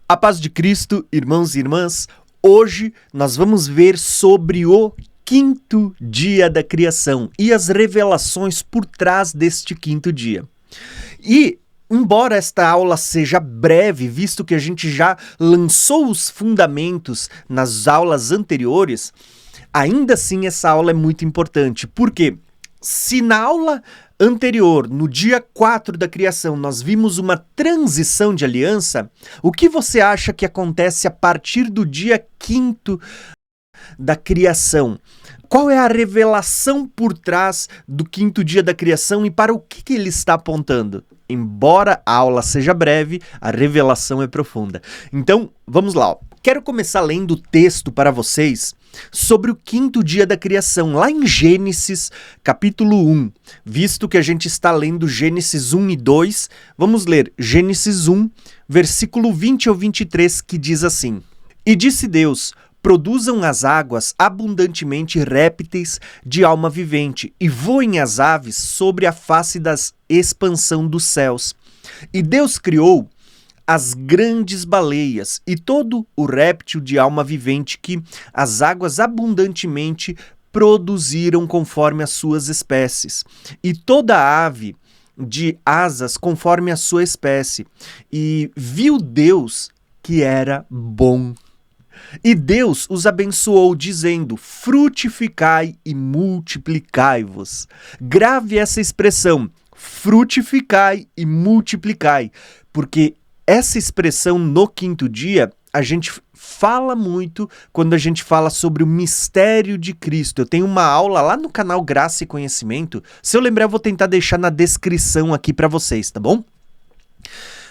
A paz de Cristo, irmãos e irmãs, hoje nós vamos ver sobre o quinto dia da criação e as revelações por trás deste quinto dia. E, embora esta aula seja breve, visto que a gente já lançou os fundamentos nas aulas anteriores, ainda assim essa aula é muito importante. Por quê? Se na aula anterior, no dia 4 da criação, nós vimos uma transição de aliança, o que você acha que acontece a partir do dia 5º da criação? Qual é a revelação por trás do quinto dia da criação e para o que ele está apontando? Embora a aula seja breve, a revelação é profunda. Então, vamos lá. Quero começar lendo o texto para vocês sobre o quinto dia da criação, lá em Gênesis, capítulo 1. Visto que a gente está lendo Gênesis 1 e 2, vamos ler Gênesis 1, versículo 20 ao 23, que diz assim: E disse Deus: produzam as águas abundantemente répteis de alma vivente, e voem as aves sobre a face da expansão dos céus. E Deus criou as grandes baleias e todo o réptil de alma vivente que as águas abundantemente produziram conforme as suas espécies, e toda ave de asas conforme a sua espécie. E viu Deus que era bom. E Deus os abençoou, dizendo: frutificai e multiplicai-vos. Grave essa expressão, frutificai e multiplicai, porque essa expressão no quinto dia, a gente fala muito quando a gente fala sobre o mistério de Cristo. Eu tenho uma aula lá no canal Graça e Conhecimento. Se eu lembrar, eu vou tentar deixar na descrição aqui para vocês, tá bom?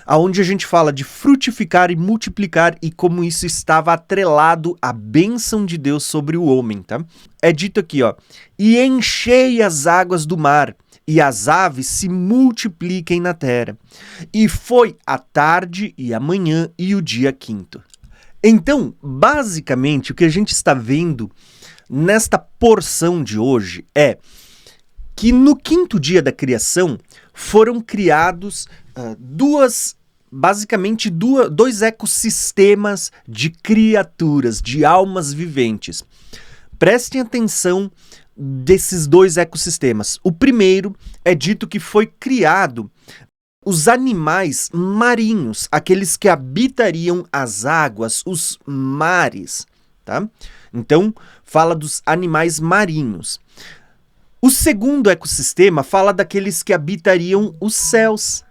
Aonde a gente fala de frutificar e multiplicar e como isso estava atrelado à bênção de Deus sobre o homem, tá? É dito aqui, ó: e enchei as águas do mar, e as aves se multipliquem na terra. E foi a tarde e a manhã e o dia quinto. Então, basicamente, o que a gente está vendo nesta porção de hoje é que no quinto dia da criação foram criados dois ecossistemas de criaturas, de almas viventes. Prestem atenção desses dois ecossistemas. O primeiro é dito que foi criado os animais marinhos, aqueles que habitariam as águas, os mares, tá? Então, fala dos animais marinhos. O segundo ecossistema fala daqueles que habitariam os céus,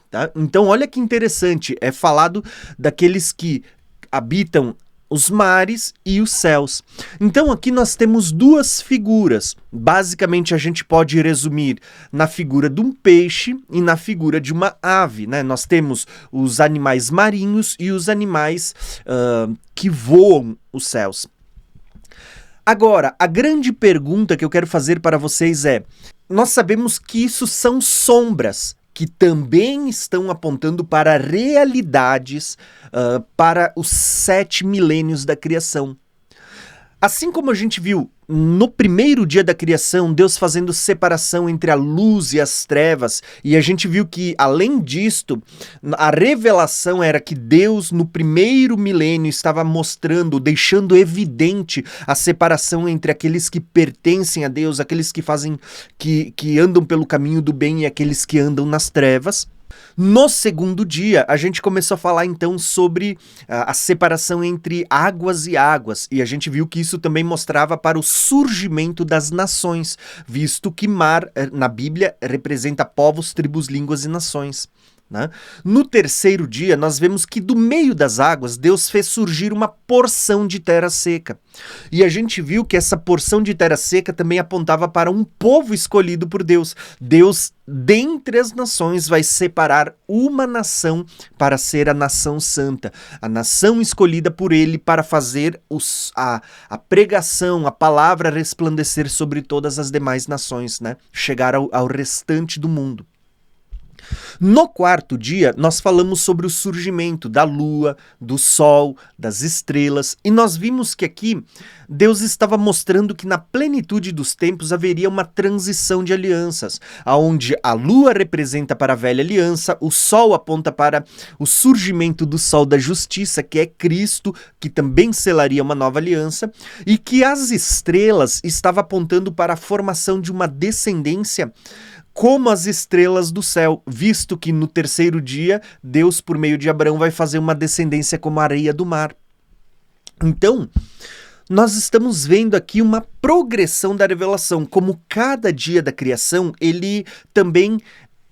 tá? Então, olha que interessante, é falado daqueles que habitam os mares e os céus. Então aqui nós temos duas figuras. Basicamente a gente pode resumir na figura de um peixe e na figura de uma ave, né? Nós temos os animais marinhos e os animais que voam os céus. Agora, a grande pergunta que eu quero fazer para vocês é: nós sabemos que isso são sombras que também estão apontando para realidades para os 7 milênios da criação. Assim como a gente viu no primeiro dia da criação, Deus fazendo separação entre a luz e as trevas, e a gente viu que, além disto, a revelação era que Deus, no primeiro milênio, estava mostrando, deixando evidente a separação entre aqueles que pertencem a Deus, aqueles que fazem, que andam pelo caminho do bem e aqueles que andam nas trevas. No segundo dia, a gente começou a falar então sobre a separação entre águas e águas, e a gente viu que isso também mostrava para o surgimento das nações, visto que mar, na Bíblia, representa povos, tribos, línguas e nações, né? No terceiro dia, nós vemos que do meio das águas, Deus fez surgir uma porção de terra seca. E a gente viu que essa porção de terra seca também apontava para um povo escolhido por Deus. Deus, dentre as nações, vai separar uma nação para ser a nação santa, a nação escolhida por Ele para fazer a pregação, a palavra resplandecer sobre todas as demais nações, né? Chegar ao restante do mundo. No quarto dia, nós falamos sobre o surgimento da lua, do sol, das estrelas, e nós vimos que aqui Deus estava mostrando que na plenitude dos tempos haveria uma transição de alianças, onde a lua representa para a velha aliança, o sol aponta para o surgimento do sol da justiça, que é Cristo, que também selaria uma nova aliança, e que as estrelas estavam apontando para a formação de uma descendência como as estrelas do céu, visto que no terceiro dia, Deus, por meio de Abraão, vai fazer uma descendência como a areia do mar. Então, nós estamos vendo aqui uma progressão da revelação, como cada dia da criação, ele também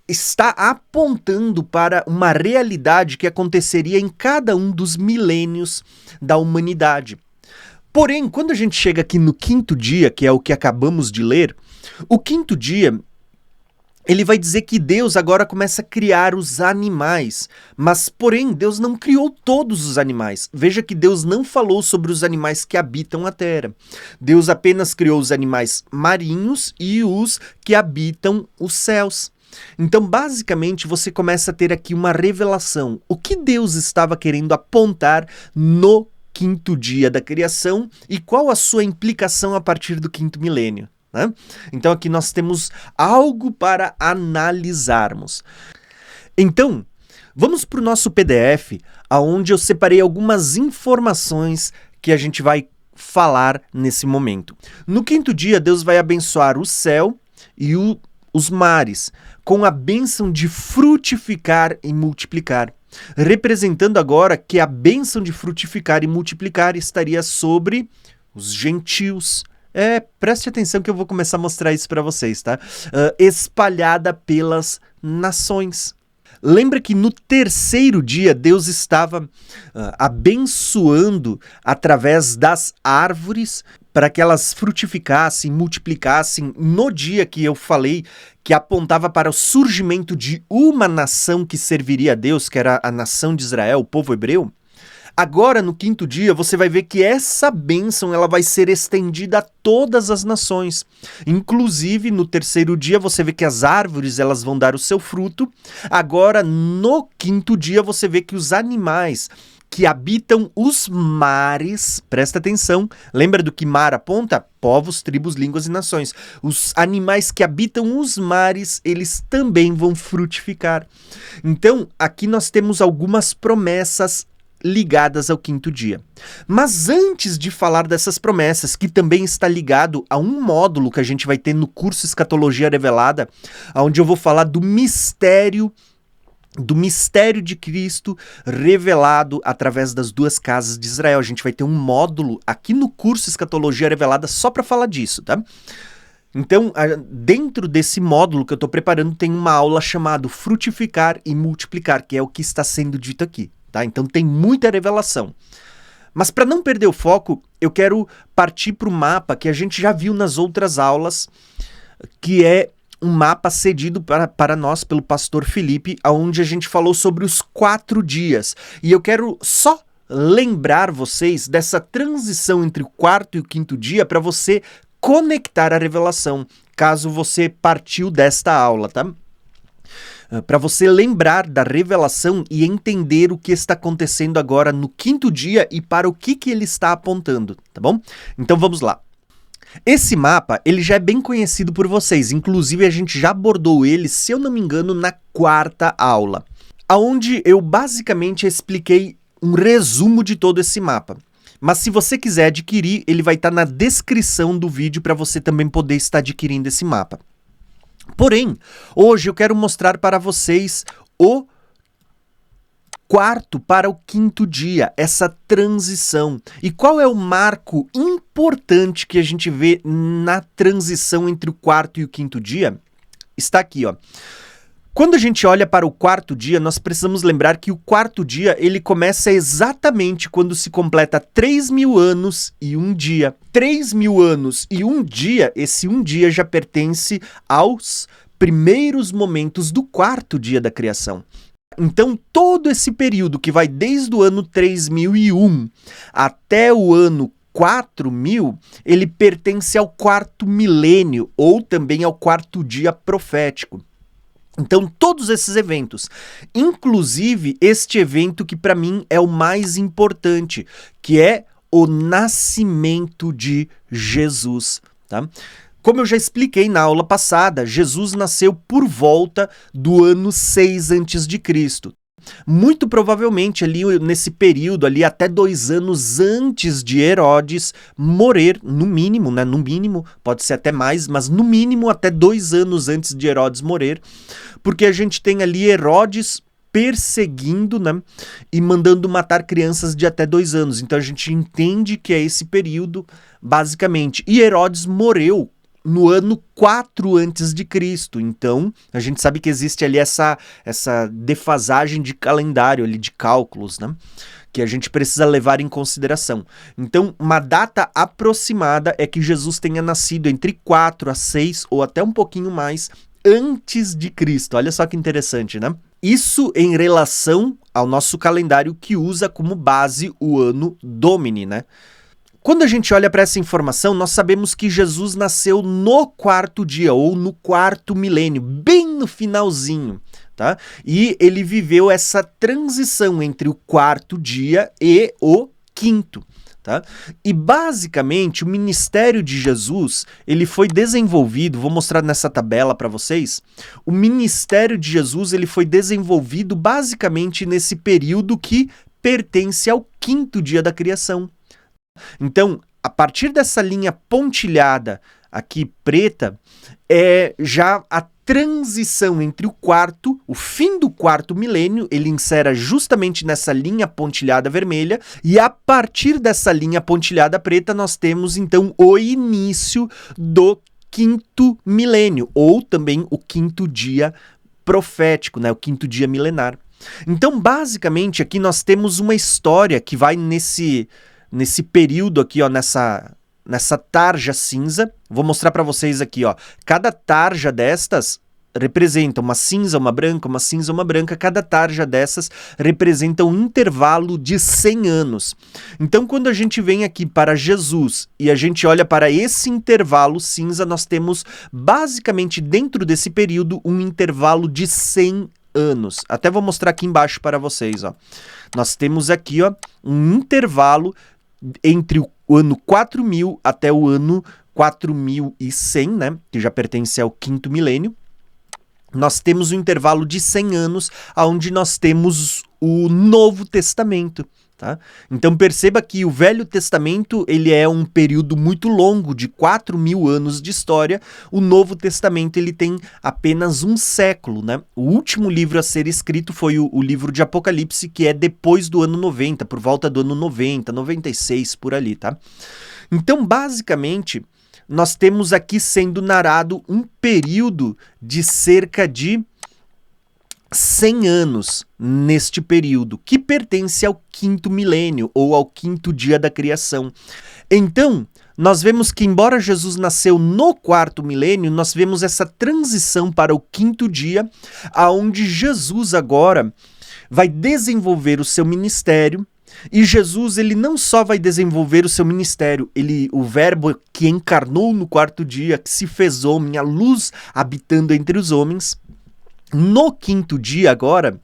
está apontando para uma realidade que aconteceria em cada um dos milênios da humanidade. Porém, quando a gente chega aqui no quinto dia, que é o que acabamos de ler, o quinto dia ele vai dizer que Deus agora começa a criar os animais, mas porém Deus não criou todos os animais. Veja que Deus não falou sobre os animais que habitam a terra. Deus apenas criou os animais marinhos e os que habitam os céus. Então, basicamente, você começa a ter aqui uma revelação. O que Deus estava querendo apontar no quinto dia da criação e qual a sua implicação a partir do quinto milênio. Né? Então aqui nós temos algo para analisarmos. Então, vamos para o nosso PDF, onde eu separei algumas informações que a gente vai falar nesse momento. No quinto dia, Deus vai abençoar o céu e os mares, com a bênção de frutificar e multiplicar, representando agora que a bênção de frutificar e multiplicar estaria sobre os gentios. Preste atenção que eu vou começar a mostrar isso para vocês, tá? Espalhada pelas nações. Lembra que no terceiro dia Deus estava abençoando através das árvores para que elas frutificassem, multiplicassem no dia que eu falei que apontava para o surgimento de uma nação que serviria a Deus, que era a nação de Israel, o povo hebreu. Agora, no quinto dia, você vai ver que essa bênção ela vai ser estendida a todas as nações. Inclusive, no terceiro dia, você vê que as árvores elas vão dar o seu fruto. Agora, no quinto dia, você vê que os animais que habitam os mares, presta atenção, lembra do que mar aponta? Povos, tribos, línguas e nações. Os animais que habitam os mares, eles também vão frutificar. Então, aqui nós temos algumas promessas ligadas ao quinto dia. Mas antes de falar dessas promessas, que também está ligado a um módulo que a gente vai ter no curso Escatologia Revelada, onde eu vou falar do mistério de Cristo revelado através das duas casas de Israel. A gente vai ter um módulo aqui no curso Escatologia Revelada só para falar disso, tá? Então, dentro desse módulo que eu estou preparando, tem uma aula chamada Frutificar e Multiplicar, que é o que está sendo dito aqui. Tá? Então tem muita revelação. Mas para não perder o foco, eu quero partir para o mapa que a gente já viu nas outras aulas, que é um mapa cedido para nós pelo pastor Felipe, onde a gente falou sobre os 4 dias. E eu quero só lembrar vocês dessa transição entre o quarto e o quinto dia para você conectar a revelação, caso você partiu desta aula, tá? Para você lembrar da revelação e entender o que está acontecendo agora no quinto dia e para o que ele está apontando, tá bom? Então vamos lá. Esse mapa, ele já é bem conhecido por vocês, inclusive a gente já abordou ele, se eu não me engano, na 4ª aula, onde eu basicamente expliquei um resumo de todo esse mapa. Mas se você quiser adquirir, ele vai estar na descrição do vídeo para você também poder estar adquirindo esse mapa. Porém, hoje eu quero mostrar para vocês o quarto para o quinto dia, essa transição. E qual é o marco importante que a gente vê na transição entre o quarto e o quinto dia? Está aqui, ó. Quando a gente olha para o quarto dia, nós precisamos lembrar que o quarto dia ele começa exatamente quando se completa 3.000 anos e um dia. 3.000 anos e um dia, esse um dia já pertence aos primeiros momentos do quarto dia da criação. Então, todo esse período que vai desde o ano 3001 até o ano 4.000, ele pertence ao quarto milênio ou também ao quarto dia profético. Então, todos esses eventos, inclusive este evento que para mim é o mais importante, que é o nascimento de Jesus, tá? Como eu já expliquei na aula passada, Jesus nasceu por volta do ano 6 a.C. Muito provavelmente ali nesse período, ali até 2 anos antes de Herodes morrer, no mínimo, né? No mínimo, pode ser até mais, mas no mínimo até 2 anos antes de Herodes morrer, porque a gente tem ali Herodes perseguindo, né, e mandando matar crianças de até 2 anos. Então a gente entende que é esse período, basicamente. E Herodes morreu no ano 4 antes de Cristo. Então, a gente sabe que existe ali essa defasagem de calendário ali, de cálculos, né? Que a gente precisa levar em consideração. Então, uma data aproximada é que Jesus tenha nascido entre 4 a 6 ou até um pouquinho mais antes de Cristo. Olha só que interessante, né? Isso em relação ao nosso calendário que usa como base o ano Domini, né? Quando a gente olha para essa informação, nós sabemos que Jesus nasceu no 4º dia, ou no 4º milênio, bem no finalzinho, tá? E ele viveu essa transição entre o 4º dia e o 5º, tá? E basicamente o ministério de Jesus, ele foi desenvolvido, vou mostrar nessa tabela para vocês, o ministério de Jesus, ele foi desenvolvido basicamente nesse período que pertence ao 5º dia da criação. Então, a partir dessa linha pontilhada aqui preta, é já a transição entre o fim do 4º milênio, ele insere justamente nessa linha pontilhada vermelha, e a partir dessa linha pontilhada preta nós temos então o início do 5º milênio, ou também o 5º dia profético, né, o 5º dia milenar. Então, basicamente, aqui nós temos uma história que vai nesse período aqui, ó, nessa tarja cinza. Vou mostrar para vocês aqui, ó. Cada tarja destas representa uma cinza, uma branca, uma cinza, uma branca. Cada tarja dessas representa um intervalo de 100 anos. Então, quando a gente vem aqui para Jesus e a gente olha para esse intervalo cinza, nós temos basicamente dentro desse período um intervalo de 100 anos. Até vou mostrar aqui embaixo para vocês, ó. Nós temos aqui, ó, um intervalo entre o ano 4000 até o ano 4100, né, que já pertence ao 5º milênio. Nós temos um intervalo de 100 anos, onde nós temos o Novo Testamento, tá? Então perceba que o Velho Testamento, ele é um período muito longo, de 4000 anos de história. O Novo Testamento, ele tem apenas um século, né? O último livro a ser escrito foi o livro de Apocalipse, que é depois do ano 90, por volta do ano 90, 96, por ali, tá? Então, basicamente, nós temos aqui sendo narrado um período de cerca de 100 anos neste período, que pertence ao 5º milênio, ou ao 5º dia da criação. Então, nós vemos que, embora Jesus nasceu no 4º milênio, nós vemos essa transição para o 5º dia, aonde Jesus agora vai desenvolver o seu ministério. E Jesus, ele não só vai desenvolver o seu ministério, o verbo que encarnou no 4º dia, que se fez homem, a luz habitando entre os homens. No 5º dia agora,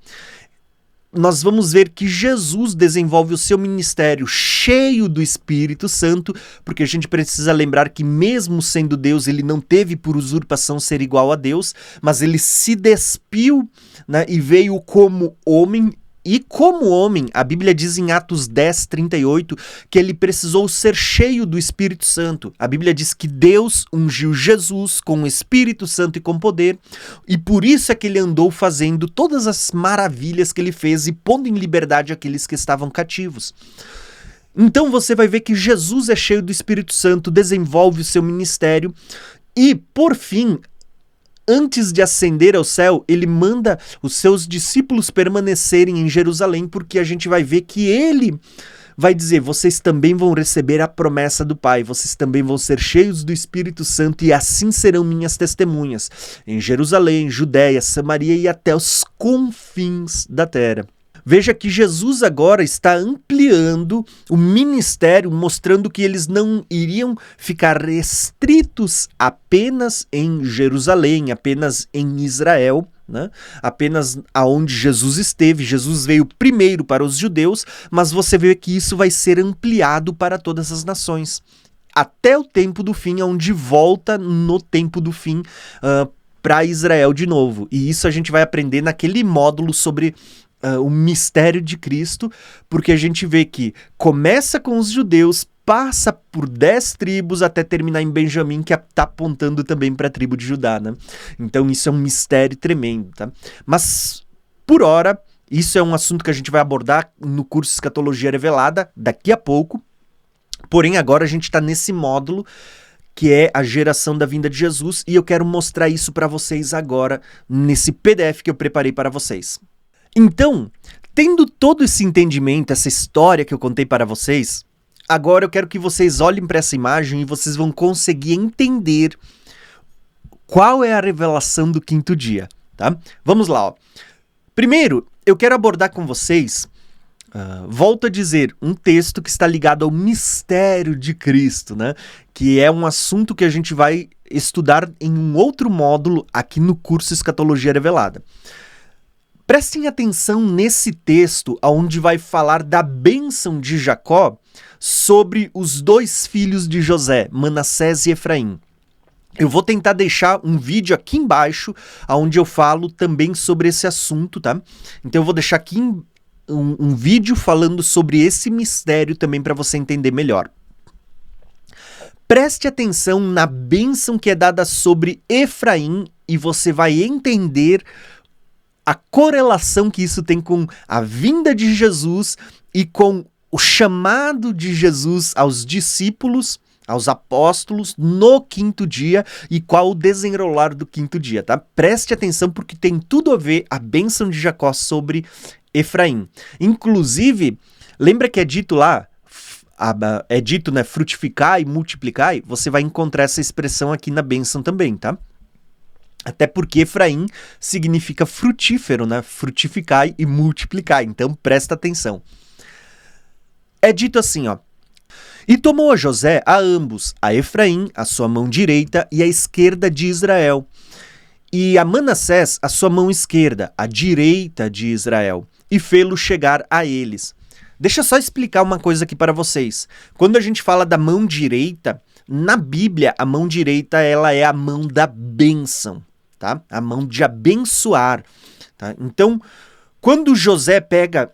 nós vamos ver que Jesus desenvolve o seu ministério cheio do Espírito Santo, porque a gente precisa lembrar que mesmo sendo Deus, ele não teve por usurpação ser igual a Deus, mas ele se despiu, né, e veio como homem. E como homem, a Bíblia diz em Atos 10, 38, que ele precisou ser cheio do Espírito Santo. A Bíblia diz que Deus ungiu Jesus com o Espírito Santo e com poder, e por isso é que ele andou fazendo todas as maravilhas que ele fez e pondo em liberdade aqueles que estavam cativos. Então você vai ver que Jesus é cheio do Espírito Santo, desenvolve o seu ministério e, por fim, antes de ascender ao céu, ele manda os seus discípulos permanecerem em Jerusalém, porque a gente vai ver que ele vai dizer: vocês também vão receber a promessa do Pai, vocês também vão ser cheios do Espírito Santo e assim serão minhas testemunhas em Jerusalém, Judéia, Samaria e até os confins da terra. Veja que Jesus agora está ampliando o ministério, mostrando que eles não iriam ficar restritos apenas em Jerusalém, apenas em Israel, né? Apenas aonde Jesus esteve. Jesus veio primeiro para os judeus, mas você vê que isso vai ser ampliado para todas as nações. Até o tempo do fim, onde volta no tempo do fim para Israel de novo. E isso a gente vai aprender naquele módulo sobre o mistério de Cristo, porque a gente vê que começa com os judeus, passa por 10 tribos até terminar em Benjamim, que está apontando também para a tribo de Judá, né? Então isso é um mistério tremendo, tá? Mas, por hora, isso é um assunto que a gente vai abordar no curso Escatologia Revelada, daqui a pouco. Porém, agora a gente está nesse módulo, que é a geração da vinda de Jesus, e eu quero mostrar isso para vocês agora, nesse PDF que eu preparei para vocês. Então, tendo todo esse entendimento, essa história que eu contei para vocês, agora eu quero que vocês olhem para essa imagem e vocês vão conseguir entender qual é a revelação do quinto dia, tá? Vamos lá, ó. Primeiro, eu quero abordar com vocês, volto a dizer, um texto que está ligado ao mistério de Cristo, né? Que é um assunto que a gente vai estudar em um outro módulo aqui no curso Escatologia Revelada. Prestem atenção nesse texto, onde vai falar da bênção de Jacó sobre os 2 filhos de José, Manassés e Efraim. Eu vou tentar deixar um vídeo aqui embaixo, onde eu falo também sobre esse assunto, tá? Então eu vou deixar aqui um vídeo falando sobre esse mistério também para você entender melhor. Preste atenção na bênção que é dada sobre Efraim e você vai entender a correlação que isso tem com a vinda de Jesus e com o chamado de Jesus aos discípulos, aos apóstolos, no quinto dia e qual o desenrolar do quinto dia, tá? Preste atenção porque tem tudo a ver a bênção de Jacó sobre Efraim. Inclusive, lembra que é dito lá, né, frutificai e multiplicai? Você vai encontrar essa expressão aqui na bênção também, tá? Até porque Efraim significa frutífero, né? Frutificai e multiplicai. Então, presta atenção. É dito assim, ó. E tomou a José a ambos, a Efraim, a sua mão direita e a esquerda de Israel, e a Manassés, a sua mão esquerda, a direita de Israel, e fê-lo chegar a eles. Deixa eu só explicar uma coisa aqui para vocês. Quando a gente fala da mão direita, na Bíblia, a mão direita ela é a mão da bênção, tá? A mão de abençoar, tá? Então, quando José pega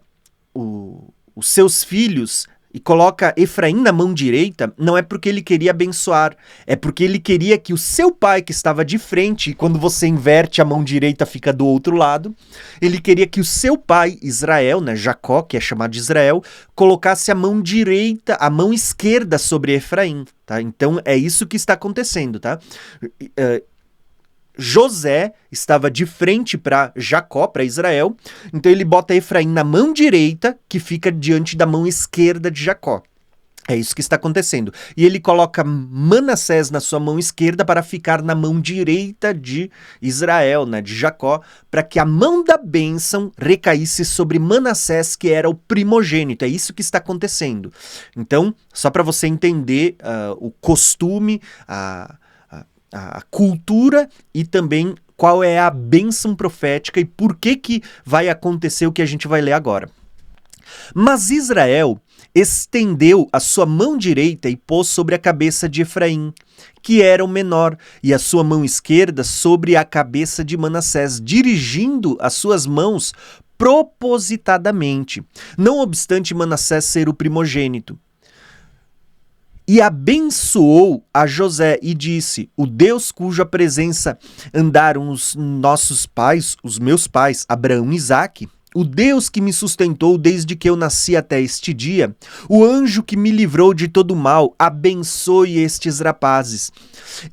os seus filhos e coloca Efraim na mão direita, não é porque ele queria abençoar, é porque ele queria que o seu pai, que estava de frente, e quando você inverte a mão direita fica do outro lado, ele queria que o seu pai, Israel, né, Jacó, que é chamado de Israel, colocasse a mão direita, a mão esquerda sobre Efraim, tá? Então é isso que está acontecendo, tá? José estava de frente para Jacó, para Israel, então ele bota Efraim na mão direita, que fica diante da mão esquerda de Jacó. É isso que está acontecendo. E ele coloca Manassés na sua mão esquerda para ficar na mão direita de Israel, né, de Jacó, para que a mão da bênção recaísse sobre Manassés, que era o primogênito. É isso que está acontecendo. Então, só para você entender o costume, a cultura e também qual é a bênção profética e por que vai acontecer o que a gente vai ler agora. Mas Israel estendeu a sua mão direita e pôs sobre a cabeça de Efraim, que era o menor, e a sua mão esquerda sobre a cabeça de Manassés, dirigindo as suas mãos propositadamente, não obstante Manassés ser o primogênito. E abençoou a José e disse: o Deus cuja presença andaram os nossos pais, os meus pais, Abraão e Isaque, o Deus que me sustentou desde que eu nasci até este dia, o anjo que me livrou de todo mal, abençoe estes rapazes,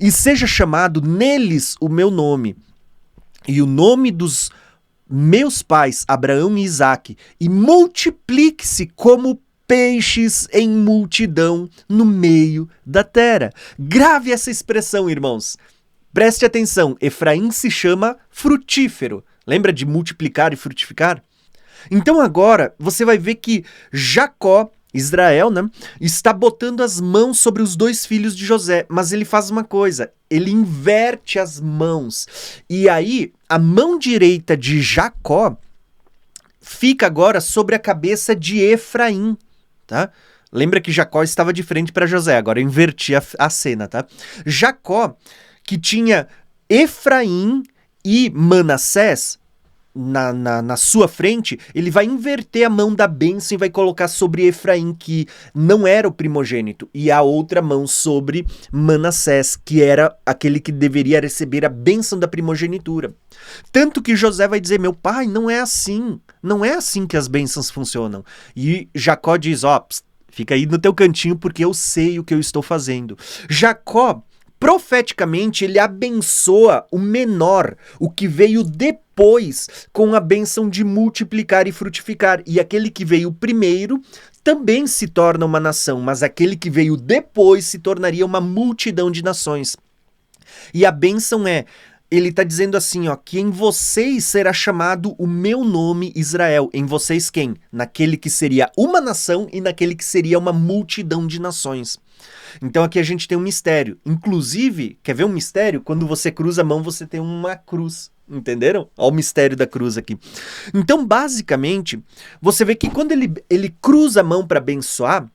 e seja chamado neles o meu nome, e o nome dos meus pais, Abraão e Isaque, e multiplique-se como peixes em multidão no meio da terra. Grave essa expressão, irmãos. Preste atenção, Efraim se chama frutífero. Lembra de multiplicar e frutificar? Então agora você vai ver que Jacó Israel, né, está botando as mãos sobre os dois filhos de José, mas ele faz uma coisa, ele inverte as mãos. E aí, a mão direita de Jacó fica agora sobre a cabeça de Efraim, tá? Lembra que Jacó estava de frente para José, agora eu inverti a cena, tá? Jacó, que tinha Efraim e Manassés na sua frente, ele vai inverter a mão da bênção e vai colocar sobre Efraim, que não era o primogênito, e a outra mão sobre Manassés, que era aquele que deveria receber a bênção da primogenitura. Tanto que José vai dizer, meu pai, não é assim que as bênçãos funcionam. E Jacó diz, ó, fica aí no teu cantinho porque eu sei o que eu estou fazendo. Jacó, profeticamente, ele abençoa o menor, o que veio depois, com a bênção de multiplicar e frutificar. E aquele que veio primeiro também se torna uma nação, mas aquele que veio depois se tornaria uma multidão de nações. E a bênção é, ele está dizendo assim, ó, que em vocês será chamado o meu nome Israel. Em vocês quem? Naquele que seria uma nação e naquele que seria uma multidão de nações. Então aqui a gente tem um mistério. Inclusive, quer ver um mistério? Quando você cruza a mão, você tem uma cruz. Entenderam? Olha o mistério da cruz aqui. Então, basicamente, você vê que quando ele cruza a mão para abençoar,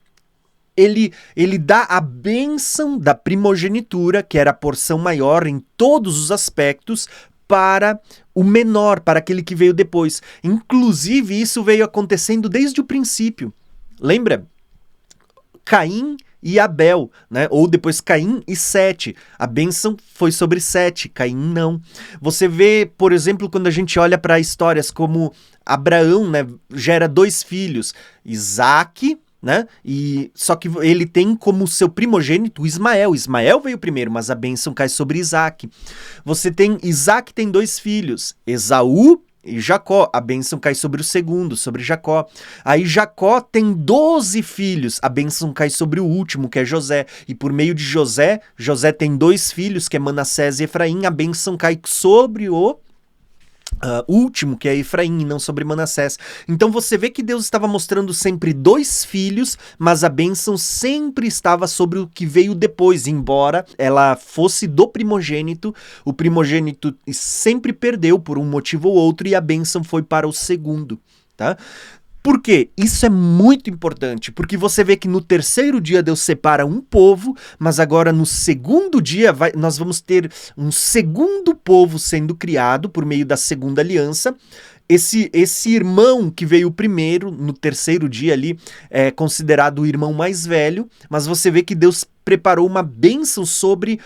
ele dá a bênção da primogenitura, que era a porção maior em todos os aspectos, para o menor, para aquele que veio depois. Inclusive, isso veio acontecendo desde o princípio. Lembra? Caim e Abel, né? Ou depois Caim e Sete. A bênção foi sobre Sete, Caim não. Você vê, por exemplo, quando a gente olha para histórias como Abraão, né, gera 2 filhos, Isaac, né? E só que ele tem como seu primogênito Ismael. Ismael veio primeiro, mas a bênção cai sobre Isaac. Você tem Isaac tem 2 filhos, Esaú e Jacó, a bênção cai sobre o segundo, sobre Jacó. Aí Jacó tem 12 filhos, a bênção cai sobre o último, que é José. E por meio de José, José tem 2 filhos, que é Manassés e Efraim, a bênção cai sobre o último, que é Efraim, e não sobre Manassés. Então você vê que Deus estava mostrando sempre 2 filhos, mas a bênção sempre estava sobre o que veio depois, embora ela fosse do primogênito, o primogênito sempre perdeu por um motivo ou outro e a bênção foi para o segundo, tá? Por quê? Isso é muito importante, porque você vê que no terceiro dia Deus separa um povo, mas agora no segundo dia nós vamos ter um segundo povo sendo criado por meio da segunda aliança. Esse irmão que veio primeiro, no terceiro dia ali, é considerado o irmão mais velho, mas você vê que Deus preparou uma bênção sobre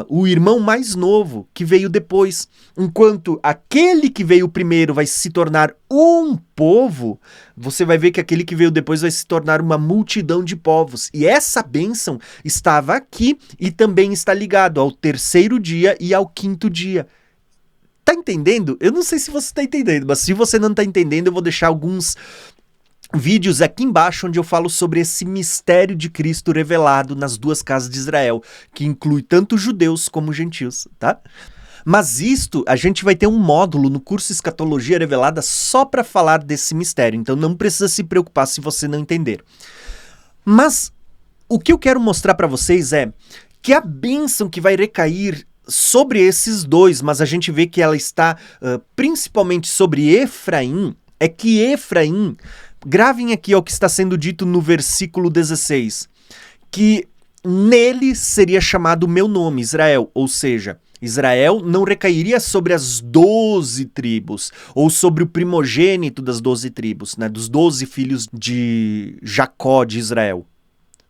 o irmão mais novo, que veio depois. Enquanto aquele que veio primeiro vai se tornar um povo, você vai ver que aquele que veio depois vai se tornar uma multidão de povos. E essa bênção estava aqui e também está ligado ao terceiro dia e ao quinto dia. Tá entendendo? Eu não sei se você tá entendendo, mas se você não tá entendendo, eu vou deixar alguns vídeos aqui embaixo onde eu falo sobre esse mistério de Cristo revelado nas 2 casas de Israel, que inclui tanto judeus como gentios, tá? Mas isto, a gente vai ter um módulo no curso Escatologia Revelada só para falar desse mistério, então não precisa se preocupar se você não entender. Mas o que eu quero mostrar para vocês é que a bênção que vai recair sobre esses 2, mas a gente vê que ela está principalmente sobre Efraim, é que Efraim, gravem aqui o que está sendo dito no versículo 16, que nele seria chamado o meu nome, Israel, ou seja, Israel não recairia sobre as 12 tribos, ou sobre o primogênito das 12 tribos, né, dos 12 filhos de Jacó de Israel.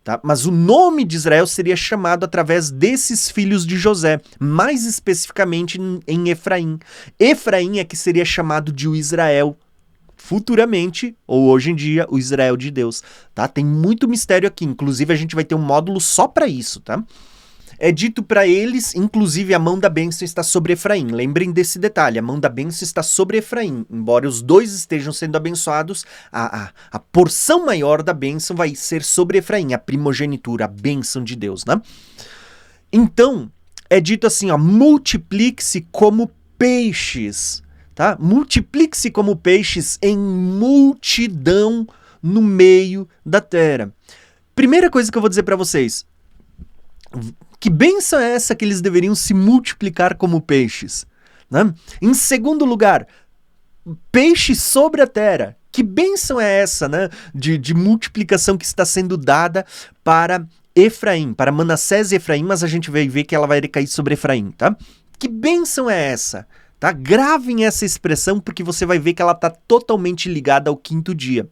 Tá? Mas o nome de Israel seria chamado através desses filhos de José, mais especificamente em Efraim. Efraim é que seria chamado de o Israel futuramente, ou hoje em dia, o Israel de Deus. Tá? Tem muito mistério aqui, inclusive a gente vai ter um módulo só para isso, tá? É dito para eles, inclusive a mão da bênção está sobre Efraim. Lembrem desse detalhe, a mão da bênção está sobre Efraim. Embora os 2 estejam sendo abençoados, a porção maior da bênção vai ser sobre Efraim, a primogenitura, a bênção de Deus, né? Então, é dito assim, ó, multiplique-se como peixes, tá? Multiplique-se como peixes em multidão no meio da terra. Primeira coisa que eu vou dizer para vocês, que bênção é essa que eles deveriam se multiplicar como peixes, né? Em segundo lugar, peixes sobre a terra. Que bênção é essa, né? De multiplicação que está sendo dada para Efraim, para Manassés e Efraim, mas a gente vai ver que ela vai recair sobre Efraim, tá? Que bênção é essa? Tá? Gravem essa expressão porque você vai ver que ela está totalmente ligada ao quinto dia.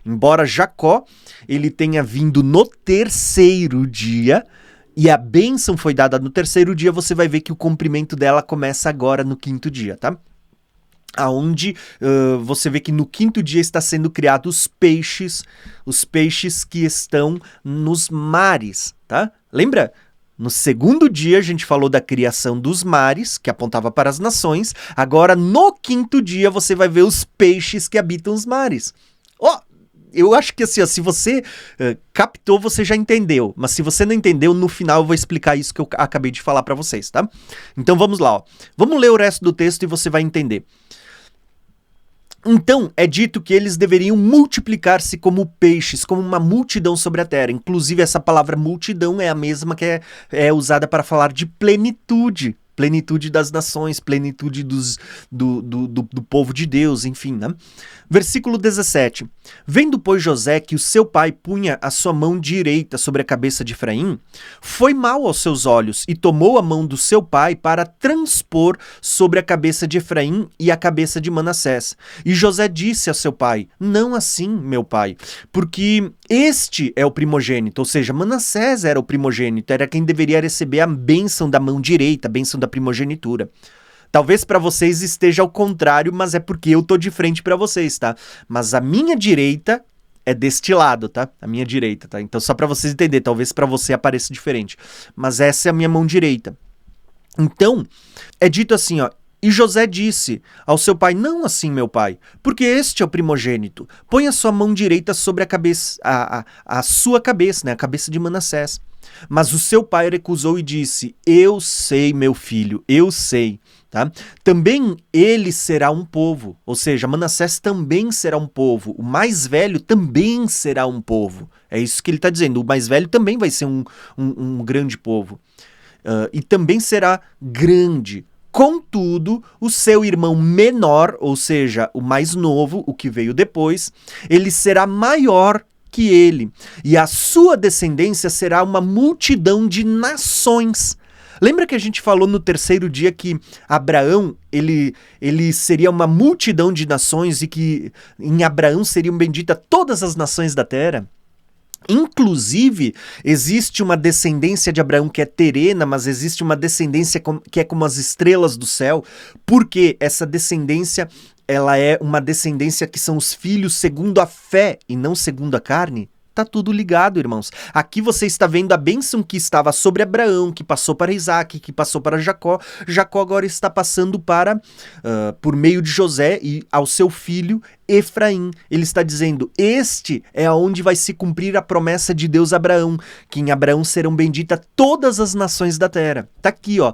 Embora Jacó ele tenha vindo no terceiro dia e a bênção foi dada no terceiro dia, você vai ver que o cumprimento dela começa agora no quinto dia, tá? Aonde você vê que no quinto dia está sendo criados os peixes que estão nos mares, tá? Lembra? No segundo dia a gente falou da criação dos mares, que apontava para as nações. Agora no quinto dia você vai ver os peixes que habitam os mares. Eu acho que assim, ó, se você captou, você já entendeu. Mas se você não entendeu, no final eu vou explicar isso que eu acabei de falar para vocês, tá? Então vamos lá, ó. Vamos ler o resto do texto e você vai entender. Então, é dito que eles deveriam multiplicar-se como peixes, como uma multidão sobre a terra. Inclusive, essa palavra multidão é a mesma que é usada para falar de plenitude. Plenitude das nações, plenitude do povo de Deus, enfim, né? Versículo 17. Vendo, pois, José que o seu pai punha a sua mão direita sobre a cabeça de Efraim, foi mal aos seus olhos e tomou a mão do seu pai para transpor sobre a cabeça de Efraim e a cabeça de Manassés. E José disse a seu pai, não assim, meu pai, porque este é o primogênito, ou seja, Manassés era o primogênito, era quem deveria receber a bênção da mão direita, a bênção da primogenitura. Talvez para vocês esteja ao contrário, mas é porque eu tô de frente para vocês, tá? Mas a minha direita é deste lado, tá? A minha direita, tá? Então só para vocês entenderem, talvez para você apareça diferente. Mas essa é a minha mão direita. Então, é dito assim, ó. E José disse ao seu pai, não assim, meu pai, porque este é o primogênito. Põe a sua mão direita sobre a cabeça, a sua cabeça, né? A cabeça de Manassés. Mas o seu pai recusou e disse, eu sei, meu filho, eu sei. Tá? Também ele será um povo, ou seja, Manassés também será um povo, o mais velho também será um povo. É isso que ele está dizendo, o mais velho também vai ser um grande povo. E também será grande. Contudo, o seu irmão menor, ou seja, o mais novo, o que veio depois, ele será maior que ele, e a sua descendência será uma multidão de nações. Lembra que a gente falou no terceiro dia que Abraão, ele seria uma multidão de nações e que em Abraão seriam benditas todas as nações da terra? Inclusive, existe uma descendência de Abraão que é terrena, mas existe uma descendência que é como as estrelas do céu, porque essa descendência, ela é uma descendência que são os filhos segundo a fé e não segundo a carne. Tá tudo ligado, irmãos. Aqui você está vendo a bênção que estava sobre Abraão, que passou para Isaac, que passou para Jacó. Jacó agora está passando para, por meio de José e ao seu filho Efraim. Ele está dizendo, este é aonde vai se cumprir a promessa de Deus a Abraão, que em Abraão serão benditas todas as nações da terra. Tá aqui, ó.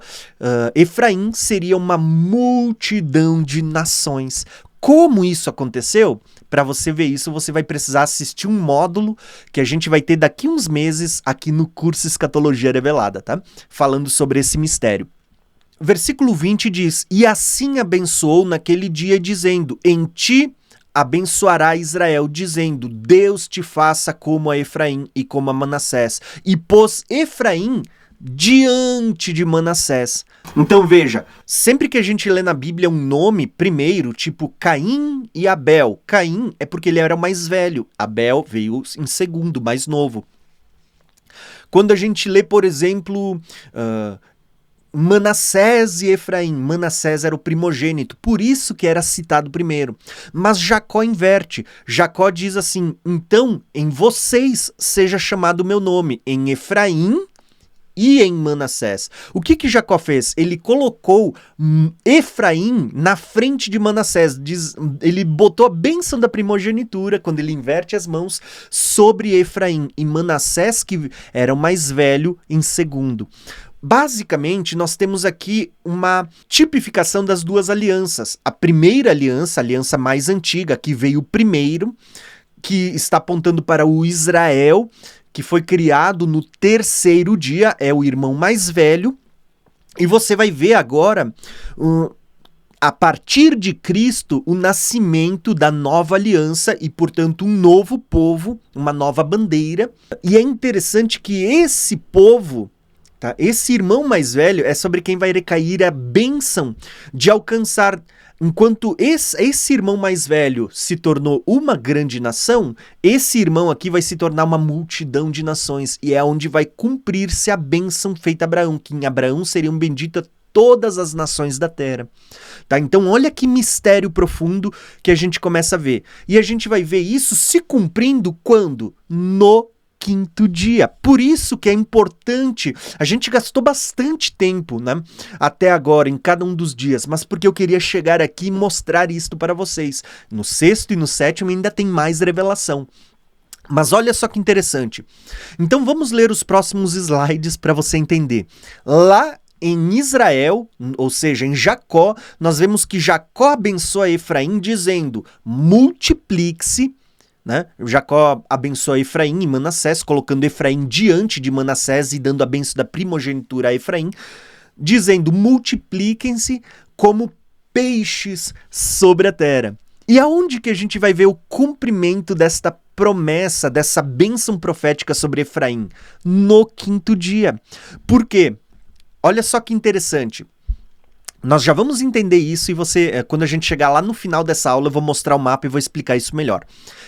Efraim seria uma multidão de nações. Como isso aconteceu? Para você ver isso, você vai precisar assistir um módulo que a gente vai ter daqui uns meses aqui no curso Escatologia Revelada, tá? Falando sobre esse mistério. Versículo 20 diz, e assim abençoou naquele dia, dizendo, em ti abençoará Israel, dizendo, Deus te faça como a Efraim e como a Manassés. E pôs Efraim diante de Manassés. Então veja, sempre que a gente lê na Bíblia um nome primeiro, tipo Caim e Abel, Caim é porque ele era o mais velho, Abel veio em segundo, mais novo. Quando a gente lê, por exemplo, Manassés e Efraim, Manassés era o primogênito, por isso que era citado primeiro. Mas Jacó inverte, Jacó diz assim, então em vocês seja chamado o meu nome, em Efraim e em Manassés. O que Jacó fez? Ele colocou Efraim na frente de Manassés. Ele botou a bênção da primogenitura, quando ele inverte as mãos, sobre Efraim. E Manassés, que era o mais velho, em segundo. Basicamente, nós temos aqui uma tipificação das duas alianças. A primeira aliança, a aliança mais antiga, que veio primeiro, que está apontando para o Israel, que foi criado no terceiro dia, é o irmão mais velho. E você vai ver agora, a partir de Cristo, o nascimento da nova aliança e, portanto, um novo povo, uma nova bandeira. E é interessante que esse povo, tá, esse irmão mais velho, é sobre quem vai recair a bênção de alcançar. Enquanto esse irmão mais velho se tornou uma grande nação, esse irmão aqui vai se tornar uma multidão de nações. E é onde vai cumprir-se a bênção feita a Abraão, que em Abraão seriam benditas todas as nações da terra. Tá? Então olha que mistério profundo que a gente começa a ver. E a gente vai ver isso se cumprindo quando? No quinto dia. Por isso que é importante, a gente gastou bastante tempo, né, até agora em cada um dos dias, mas porque eu queria chegar aqui e mostrar isto para vocês. No sexto e no sétimo ainda tem mais revelação. Mas olha só que interessante. Então vamos ler os próximos slides para você entender. Lá em Israel, ou seja, em Jacó, nós vemos que Jacó abençoa Efraim dizendo: multiplique-se. Né? Jacó abençoa Efraim e Manassés, colocando Efraim diante de Manassés e dando a bênção da primogenitura a Efraim, dizendo: multipliquem-se como peixes sobre a terra. E aonde que a gente vai ver o cumprimento desta promessa, dessa bênção profética sobre Efraim? No quinto dia. Por quê? Olha só que interessante. Nós já vamos entender isso e quando a gente chegar lá no final dessa aula, eu vou mostrar o mapa e vou explicar isso melhor.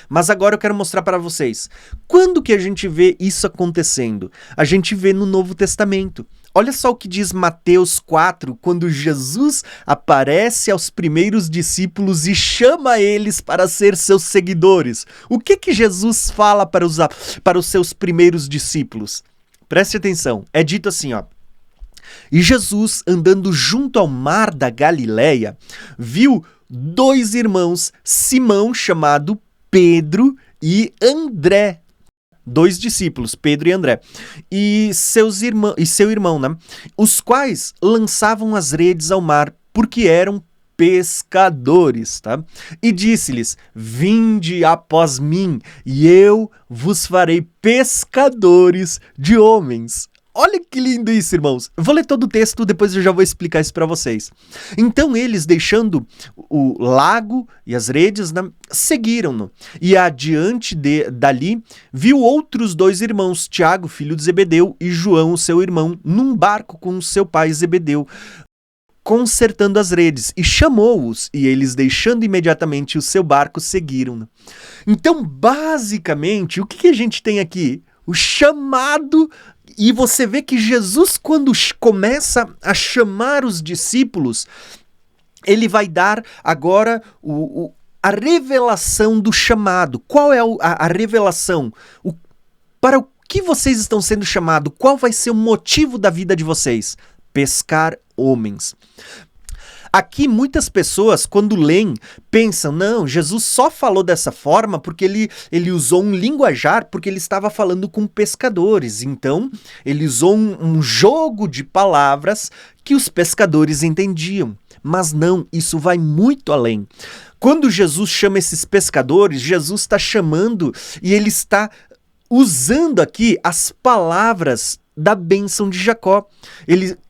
Mas agora eu quero mostrar para vocês. Quando que a gente vê isso acontecendo? A gente vê no Novo Testamento. Olha só o que diz Mateus 4, quando Jesus aparece aos primeiros discípulos e chama eles para ser seus seguidores. O que Jesus fala para os seus primeiros discípulos? Preste atenção. É dito assim, ó. E Jesus, andando junto ao mar da Galileia, viu 2 irmãos, Simão, chamado Pedro, e André, 2 discípulos, Pedro e André, e seu irmão, né? Os quais lançavam as redes ao mar, porque eram pescadores, tá? E disse-lhes: vinde após mim, e eu vos farei pescadores de homens. Olha que lindo isso, irmãos. Eu vou ler todo o texto, depois eu já vou explicar isso para vocês. Então eles, deixando o lago e as redes, né, seguiram-no. E adiante dali, viu outros 2 irmãos, Tiago, filho de Zebedeu, e João, seu irmão, num barco com seu pai Zebedeu, consertando as redes, e chamou-os, e eles, deixando imediatamente o seu barco, seguiram-no. Então, basicamente, o que a gente tem aqui? O chamado. E você vê que Jesus, quando começa a chamar os discípulos, ele vai dar agora a revelação do chamado. Qual é a revelação? Para o que vocês estão sendo chamados? Qual vai ser o motivo da vida de vocês? Pescar homens. Aqui muitas pessoas, quando leem, pensam: não, Jesus só falou dessa forma porque ele usou um linguajar, porque ele estava falando com pescadores. Então, ele usou um jogo de palavras que os pescadores entendiam. Mas não, isso vai muito além. Quando Jesus chama esses pescadores, Jesus está chamando e ele está usando aqui as palavras da bênção de Jacó.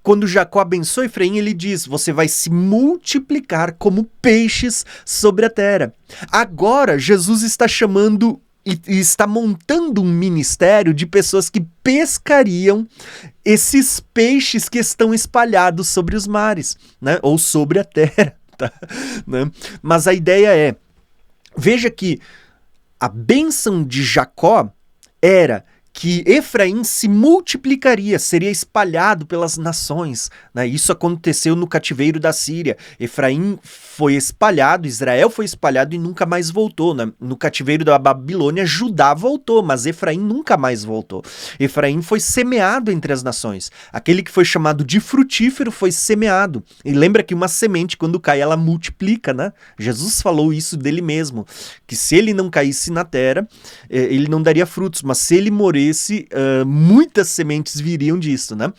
Quando Jacó abençoa Efraim, ele diz: você vai se multiplicar como peixes sobre a terra. Agora, Jesus está chamando e está montando um ministério de pessoas que pescariam esses peixes que estão espalhados sobre os mares, né? Ou sobre a terra. Tá? Né? Mas a ideia é, veja que a bênção de Jacó era que Efraim se multiplicaria, seria espalhado pelas nações. Né? Isso aconteceu no cativeiro da Síria. Efraim foi espalhado, Israel foi espalhado e nunca mais voltou. Né? No cativeiro da Babilônia, Judá voltou, mas Efraim nunca mais voltou. Efraim foi semeado entre as nações. Aquele que foi chamado de frutífero foi semeado. E lembra que uma semente, quando cai, ela multiplica. Né? Jesus falou isso dele mesmo, que se ele não caísse na terra, ele não daria frutos, mas se ele morresse, muitas sementes viriam disso, né?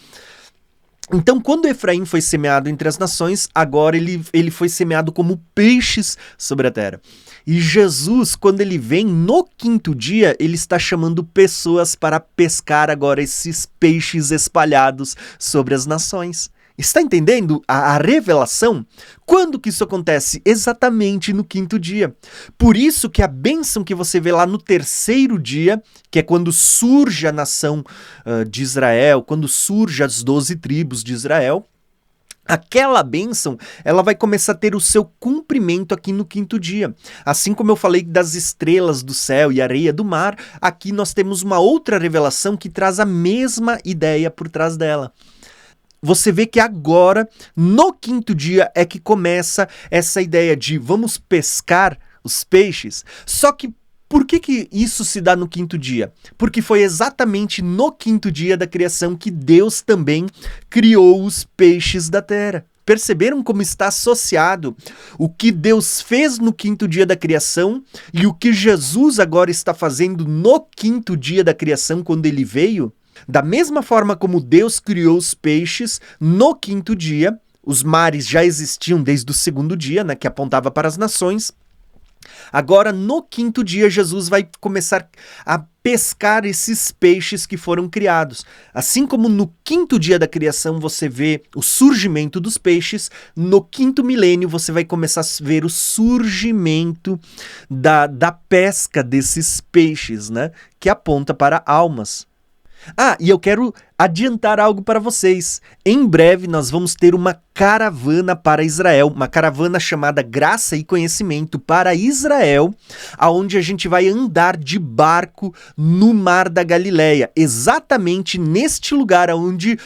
Então, quando Efraim foi semeado entre as nações, agora ele foi semeado como peixes sobre a terra. E Jesus, quando ele vem no quinto dia, ele está chamando pessoas para pescar agora esses peixes espalhados sobre as nações. Está entendendo a revelação? Quando que isso acontece? Exatamente no quinto dia. Por isso que a bênção que você vê lá no terceiro dia, que é quando surge a nação de Israel, quando surgem as 12 tribos de Israel, aquela bênção, ela vai começar a ter o seu cumprimento aqui no quinto dia. Assim como eu falei das estrelas do céu e areia do mar, aqui nós temos uma outra revelação que traz a mesma ideia por trás dela. Você vê que agora, no quinto dia, é que começa essa ideia de vamos pescar os peixes. Só que por que isso se dá no quinto dia? Porque foi exatamente no quinto dia da criação que Deus também criou os peixes da terra. Perceberam como está associado o que Deus fez no quinto dia da criação e o que Jesus agora está fazendo no quinto dia da criação quando ele veio? Da mesma forma como Deus criou os peixes no quinto dia, os mares já existiam desde o segundo dia, né, que apontava para as nações. Agora, no quinto dia, Jesus vai começar a pescar esses peixes que foram criados. Assim como no quinto dia da criação você vê o surgimento dos peixes, no quinto milênio você vai começar a ver o surgimento da pesca desses peixes, né, que aponta para almas. E eu quero adiantar algo para vocês. Em breve nós vamos ter uma caravana para Israel, uma caravana chamada Graça e Conhecimento para Israel, aonde a gente vai andar de barco no Mar da Galileia, exatamente neste lugar onde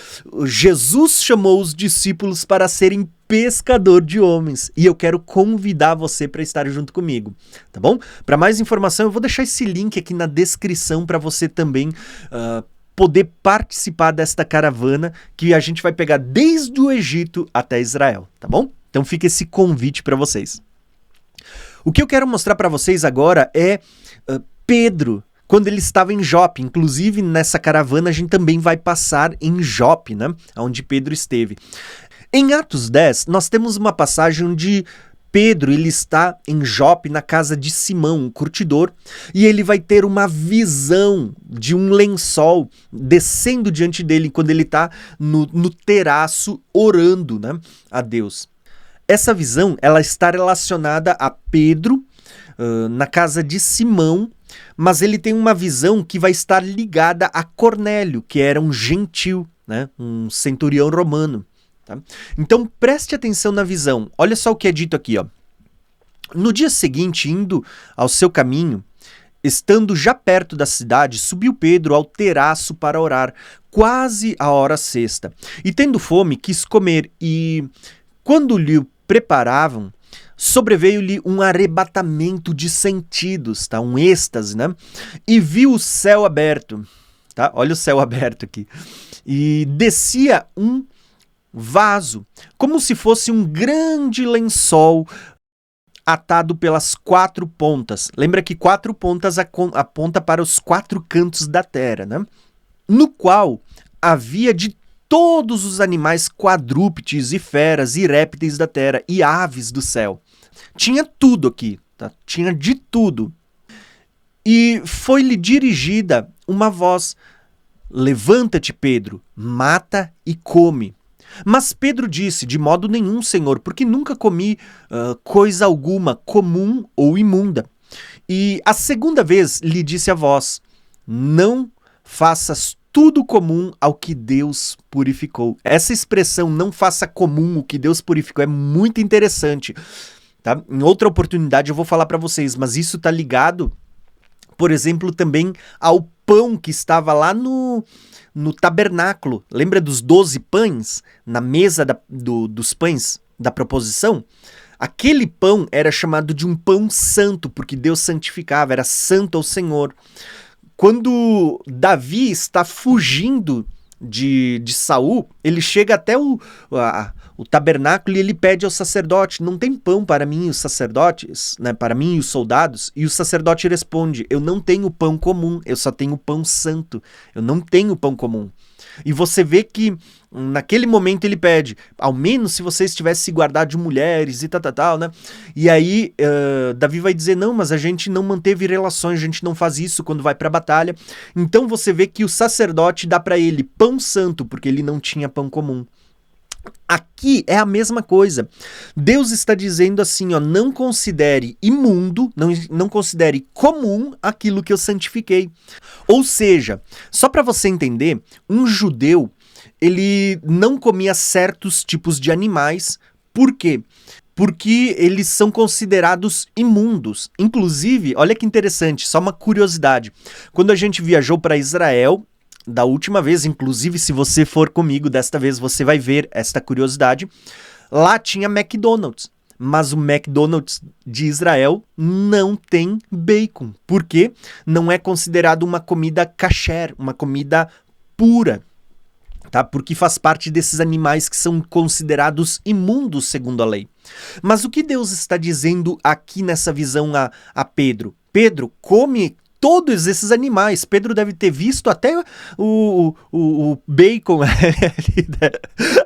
Jesus chamou os discípulos para serem pescador de homens. E eu quero convidar você para estar junto comigo, tá bom? Para mais informação, eu vou deixar esse link aqui na descrição para você também poder participar desta caravana que a gente vai pegar desde o Egito até Israel, tá bom? Então fica esse convite para vocês. O que eu quero mostrar para vocês agora é Pedro, quando ele estava em Jope. Inclusive, nessa caravana a gente também vai passar em Jope, né? Onde Pedro esteve. Em Atos 10, nós temos uma passagem onde Pedro, ele está em Jope, na casa de Simão, um curtidor, e ele vai ter uma visão de um lençol descendo diante dele quando ele está no terraço orando, né, a Deus. Essa visão, ela está relacionada a Pedro, na casa de Simão, mas ele tem uma visão que vai estar ligada a Cornélio, que era um gentil, né, um centurião romano. Tá? Então preste atenção na visão. Olha só o que é dito aqui, ó. No dia seguinte, indo ao seu caminho, estando já perto da cidade, subiu Pedro ao terraço para orar, quase a hora sexta. E tendo fome, quis comer, e quando lhe o preparavam, sobreveio-lhe um arrebatamento de sentidos, tá? Um êxtase, né? E viu o céu aberto, tá? Olha o céu aberto aqui. E descia um vaso, como se fosse um grande lençol atado pelas 4 pontas. Lembra que 4 pontas aponta para os 4 cantos da terra, né? No qual havia de todos os animais quadrúpedes e feras e répteis da terra e aves do céu. Tinha tudo aqui, tá? Tinha de tudo. E foi-lhe dirigida uma voz: levanta-te, Pedro, mata e come. Mas Pedro disse: de modo nenhum, Senhor, porque nunca comi coisa alguma comum ou imunda. E a segunda vez lhe disse a voz: não faças tudo comum ao que Deus purificou. Essa expressão, não faça comum o que Deus purificou, é muito interessante. Tá? Em outra oportunidade eu vou falar para vocês, mas isso está ligado, por exemplo, também ao pão que estava lá no tabernáculo. Lembra dos 12 pães na mesa dos pães da proposição? Aquele pão era chamado de um pão santo, porque Deus santificava, era santo ao Senhor. Quando Davi está fugindo de Saul, ele chega até o tabernáculo e ele pede ao sacerdote: não tem pão para mim e os sacerdotes, né, para mim e os soldados? E o sacerdote responde: eu não tenho pão comum, eu só tenho pão santo, eu não tenho pão comum. E você vê que naquele momento ele pede, ao menos se vocês tivessem se guardado de mulheres e tal, né? E aí Davi vai dizer, não, mas a gente não manteve relações, a gente não faz isso quando vai pra batalha. Então você vê que o sacerdote dá pra ele pão santo, porque ele não tinha pão comum. Aqui é a mesma coisa. Deus está dizendo assim, ó, não considere imundo, não considere comum aquilo que eu santifiquei. Ou seja, só para você entender, um judeu, ele não comia certos tipos de animais. Por quê? Porque eles são considerados imundos. Inclusive, olha que interessante, só uma curiosidade. Quando a gente viajou para Israel, da última vez, inclusive se você for comigo desta vez, você vai ver esta curiosidade. Lá tinha McDonald's, mas o McDonald's de Israel não tem bacon. Por quê? Não é considerado uma comida kasher, uma comida pura, tá? Porque faz parte desses animais que são considerados imundos segundo a lei. Mas o que Deus está dizendo aqui nessa visão a Pedro? Pedro, come todos esses animais. Pedro deve ter visto até o bacon,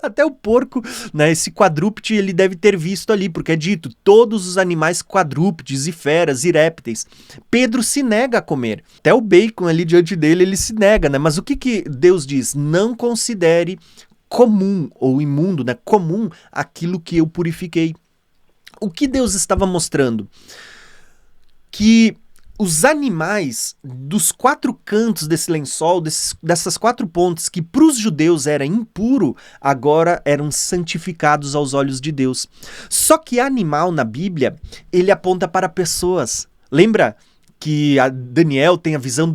até o porco, né? Esse quadrúpede ele deve ter visto ali, porque é dito, todos os animais quadrúpedes e feras e répteis. Pedro se nega a comer. Até o bacon ali diante dele, ele se nega, né? Mas o que Deus diz? Não considere comum ou imundo, né? Comum aquilo que eu purifiquei. O que Deus estava mostrando? Que os animais dos 4 cantos desse lençol, dessas 4 pontas, que para os judeus era impuro, agora eram santificados aos olhos de Deus. Só que animal na Bíblia, ele aponta para pessoas. Lembra que Daniel tem a visão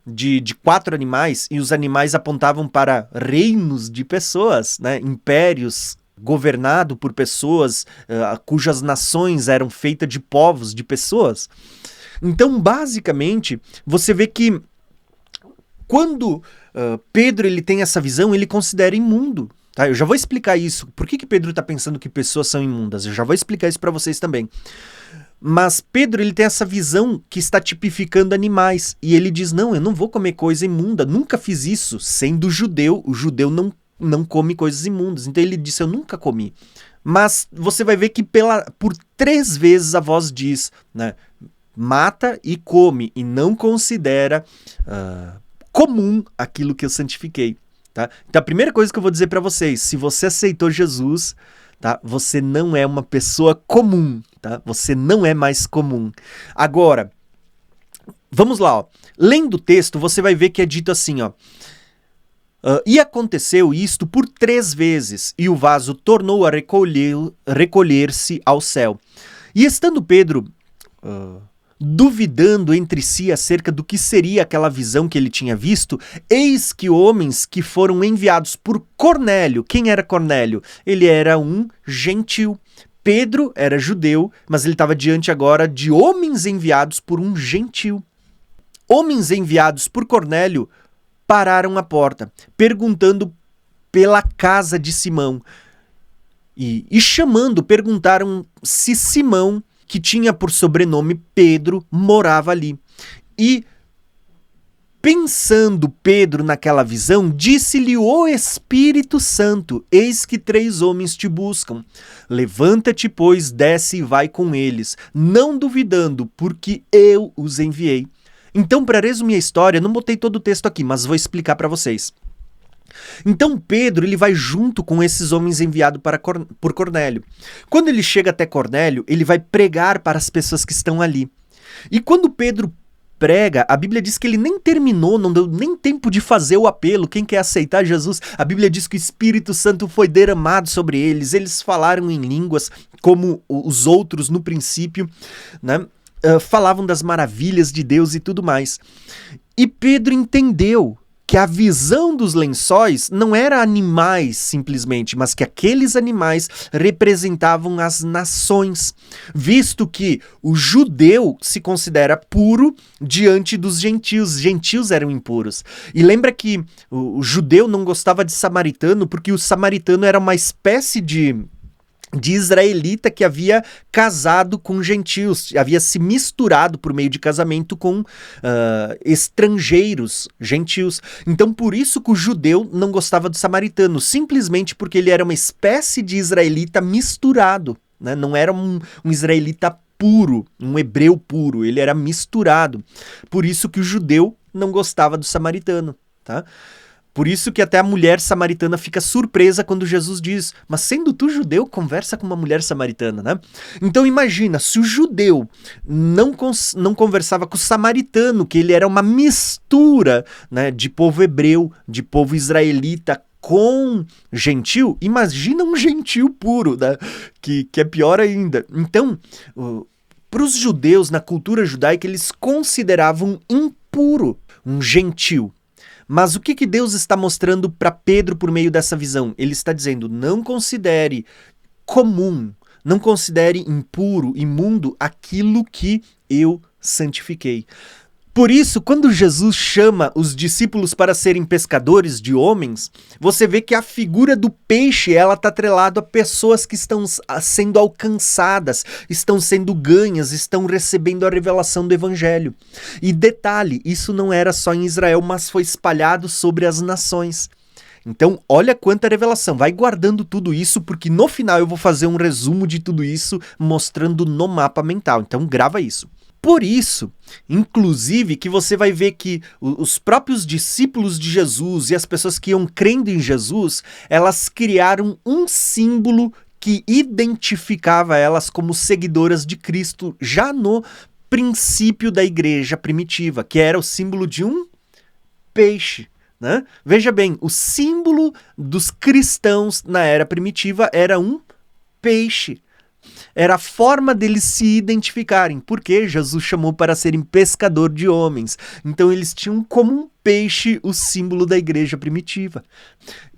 de 4 animais, e os animais apontavam para reinos de pessoas, né? Impérios governado por pessoas, cujas nações eram feitas de povos, de pessoas. Então, basicamente, você vê que quando Pedro ele tem essa visão, ele considera imundo. Tá? Eu já vou explicar isso. Por que Pedro está pensando que pessoas são imundas? Eu já vou explicar isso para vocês também. Mas Pedro ele tem essa visão que está tipificando animais. E ele diz, não, eu não vou comer coisa imunda. Nunca fiz isso. Sendo judeu, o judeu não come coisas imundas. Então ele disse, eu nunca comi. Mas você vai ver que por 3 vezes a voz diz, né? Mata e come, e não considera comum aquilo que eu santifiquei, tá? Então a primeira coisa que eu vou dizer para vocês, se você aceitou Jesus, tá? Você não é uma pessoa comum, tá? Você não é mais comum. Agora, vamos lá, ó. Lendo o texto, você vai ver que é dito assim, ó. E aconteceu isto por 3 vezes, e o vaso tornou a recolher-se ao céu. E estando Pedro duvidando entre si acerca do que seria aquela visão que ele tinha visto, eis que homens que foram enviados por Cornélio. Quem era Cornélio? Ele era um gentil. Pedro era judeu, mas ele estava diante agora de homens enviados por um gentil. Homens enviados por Cornélio pararam à porta, perguntando pela casa de Simão. E chamando, perguntaram se Simão, que tinha por sobrenome Pedro, morava ali. E, pensando Pedro naquela visão, disse-lhe o Espírito Santo, eis que 3 homens te buscam. Levanta-te, pois, desce e vai com eles, não duvidando, porque eu os enviei. Então, para resumir a história, não botei todo o texto aqui, mas vou explicar para vocês. Então Pedro ele vai junto com esses homens enviados por Cornélio. Quando ele chega até Cornélio, ele vai pregar para as pessoas que estão ali. E quando Pedro prega, a Bíblia diz que ele nem terminou, não deu nem tempo de fazer o apelo. Quem quer aceitar Jesus? A Bíblia diz que o Espírito Santo foi derramado sobre eles. Eles falaram em línguas como os outros no princípio, né? Falavam das maravilhas de Deus e tudo mais. E Pedro entendeu que a visão dos lençóis não era animais simplesmente, mas que aqueles animais representavam as nações, visto que o judeu se considera puro diante dos gentios. Os gentios eram impuros. E lembra que o judeu não gostava de samaritano porque o samaritano era uma espécie de de israelita que havia casado com gentios, havia se misturado por meio de casamento com estrangeiros, gentios. Então, por isso que o judeu não gostava do samaritano, simplesmente porque ele era uma espécie de israelita misturado, né? Não era um israelita puro, um hebreu puro, ele era misturado. Por isso que o judeu não gostava do samaritano, tá? Por isso que até a mulher samaritana fica surpresa quando Jesus diz, mas sendo tu judeu, conversa com uma mulher samaritana, né? Então imagina, se o judeu não conversava com o samaritano, que ele era uma mistura, né, de povo hebreu, de povo israelita, com gentil, imagina um gentil puro, né? Que é pior ainda. Então, para os judeus, na cultura judaica, eles consideravam impuro um gentil. Mas o que Deus está mostrando para Pedro por meio dessa visão? Ele está dizendo, não considere comum, não considere impuro, imundo, aquilo que eu santifiquei. Por isso, quando Jesus chama os discípulos para serem pescadores de homens, você vê que a figura do peixe, ela está atrelada a pessoas que estão sendo alcançadas, estão sendo ganhas, estão recebendo a revelação do evangelho. E detalhe, isso não era só em Israel, mas foi espalhado sobre as nações. Então, olha quanta revelação. Vai guardando tudo isso, porque no final eu vou fazer um resumo de tudo isso, mostrando no mapa mental. Então, grava isso. Por isso, inclusive, que você vai ver que os próprios discípulos de Jesus e as pessoas que iam crendo em Jesus, elas criaram um símbolo que identificava elas como seguidoras de Cristo já no princípio da igreja primitiva, que era o símbolo de um peixe, né? Veja bem, o símbolo dos cristãos na era primitiva era um peixe. Era a forma deles se identificarem, porque Jesus chamou para serem pescador de homens. Então eles tinham como um peixe o símbolo da igreja primitiva.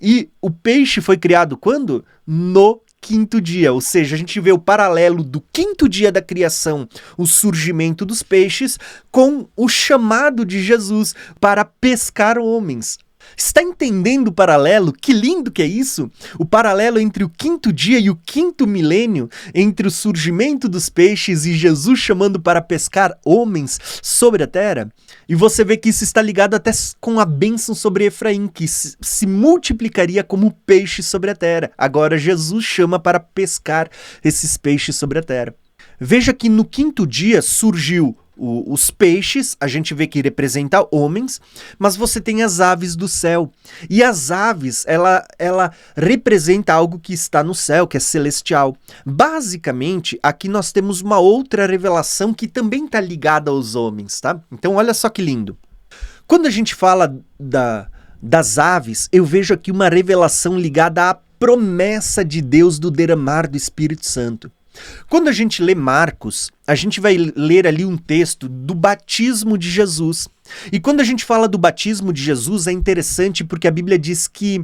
E o peixe foi criado quando? No quinto dia, ou seja, a gente vê o paralelo do quinto dia da criação, o surgimento dos peixes, com o chamado de Jesus para pescar homens. Está entendendo o paralelo? Que lindo que é isso! O paralelo entre o quinto dia e o quinto milênio, entre o surgimento dos peixes e Jesus chamando para pescar homens sobre a terra. E você vê que isso está ligado até com a bênção sobre Efraim, que se multiplicaria como peixe sobre a terra. Agora Jesus chama para pescar esses peixes sobre a terra. Veja que no quinto dia surgiu os peixes, a gente vê que representa homens, mas você tem as aves do céu. E as aves, ela representa algo que está no céu, que é celestial. Basicamente, aqui nós temos uma outra revelação que também está ligada aos homens, tá? Então, olha só que lindo. Quando a gente fala das aves, eu vejo aqui uma revelação ligada à promessa de Deus do derramar do Espírito Santo. Quando a gente lê Marcos, a gente vai ler ali um texto do batismo de Jesus. E quando a gente fala do batismo de Jesus, é interessante porque a Bíblia diz que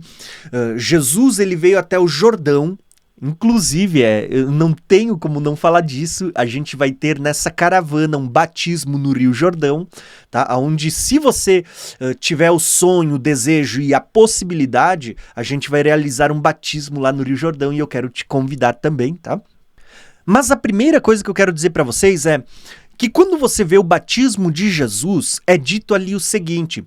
Jesus ele veio até o Jordão. Inclusive, eu não tenho como não falar disso, a gente vai ter nessa caravana um batismo no Rio Jordão, tá? Onde se você tiver o sonho, o desejo e a possibilidade, a gente vai realizar um batismo lá no Rio Jordão e eu quero te convidar também, tá? Mas a primeira coisa que eu quero dizer para vocês é que quando você vê o batismo de Jesus, é dito ali o seguinte,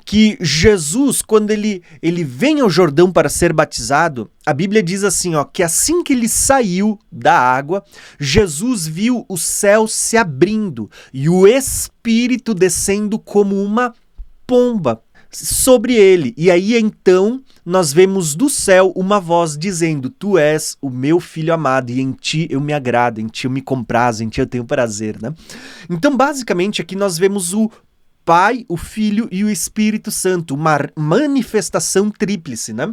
que Jesus, quando ele vem ao Jordão para ser batizado, a Bíblia diz assim, ó, que assim que ele saiu da água, Jesus viu o céu se abrindo e o Espírito descendo como uma pomba sobre ele. E aí então nós vemos do céu uma voz dizendo, tu és o meu filho amado e em ti eu me agrado, em ti eu me comprazo, em ti eu tenho prazer, né? Então basicamente aqui nós vemos o Pai, o Filho e o Espírito Santo, uma manifestação tríplice, né?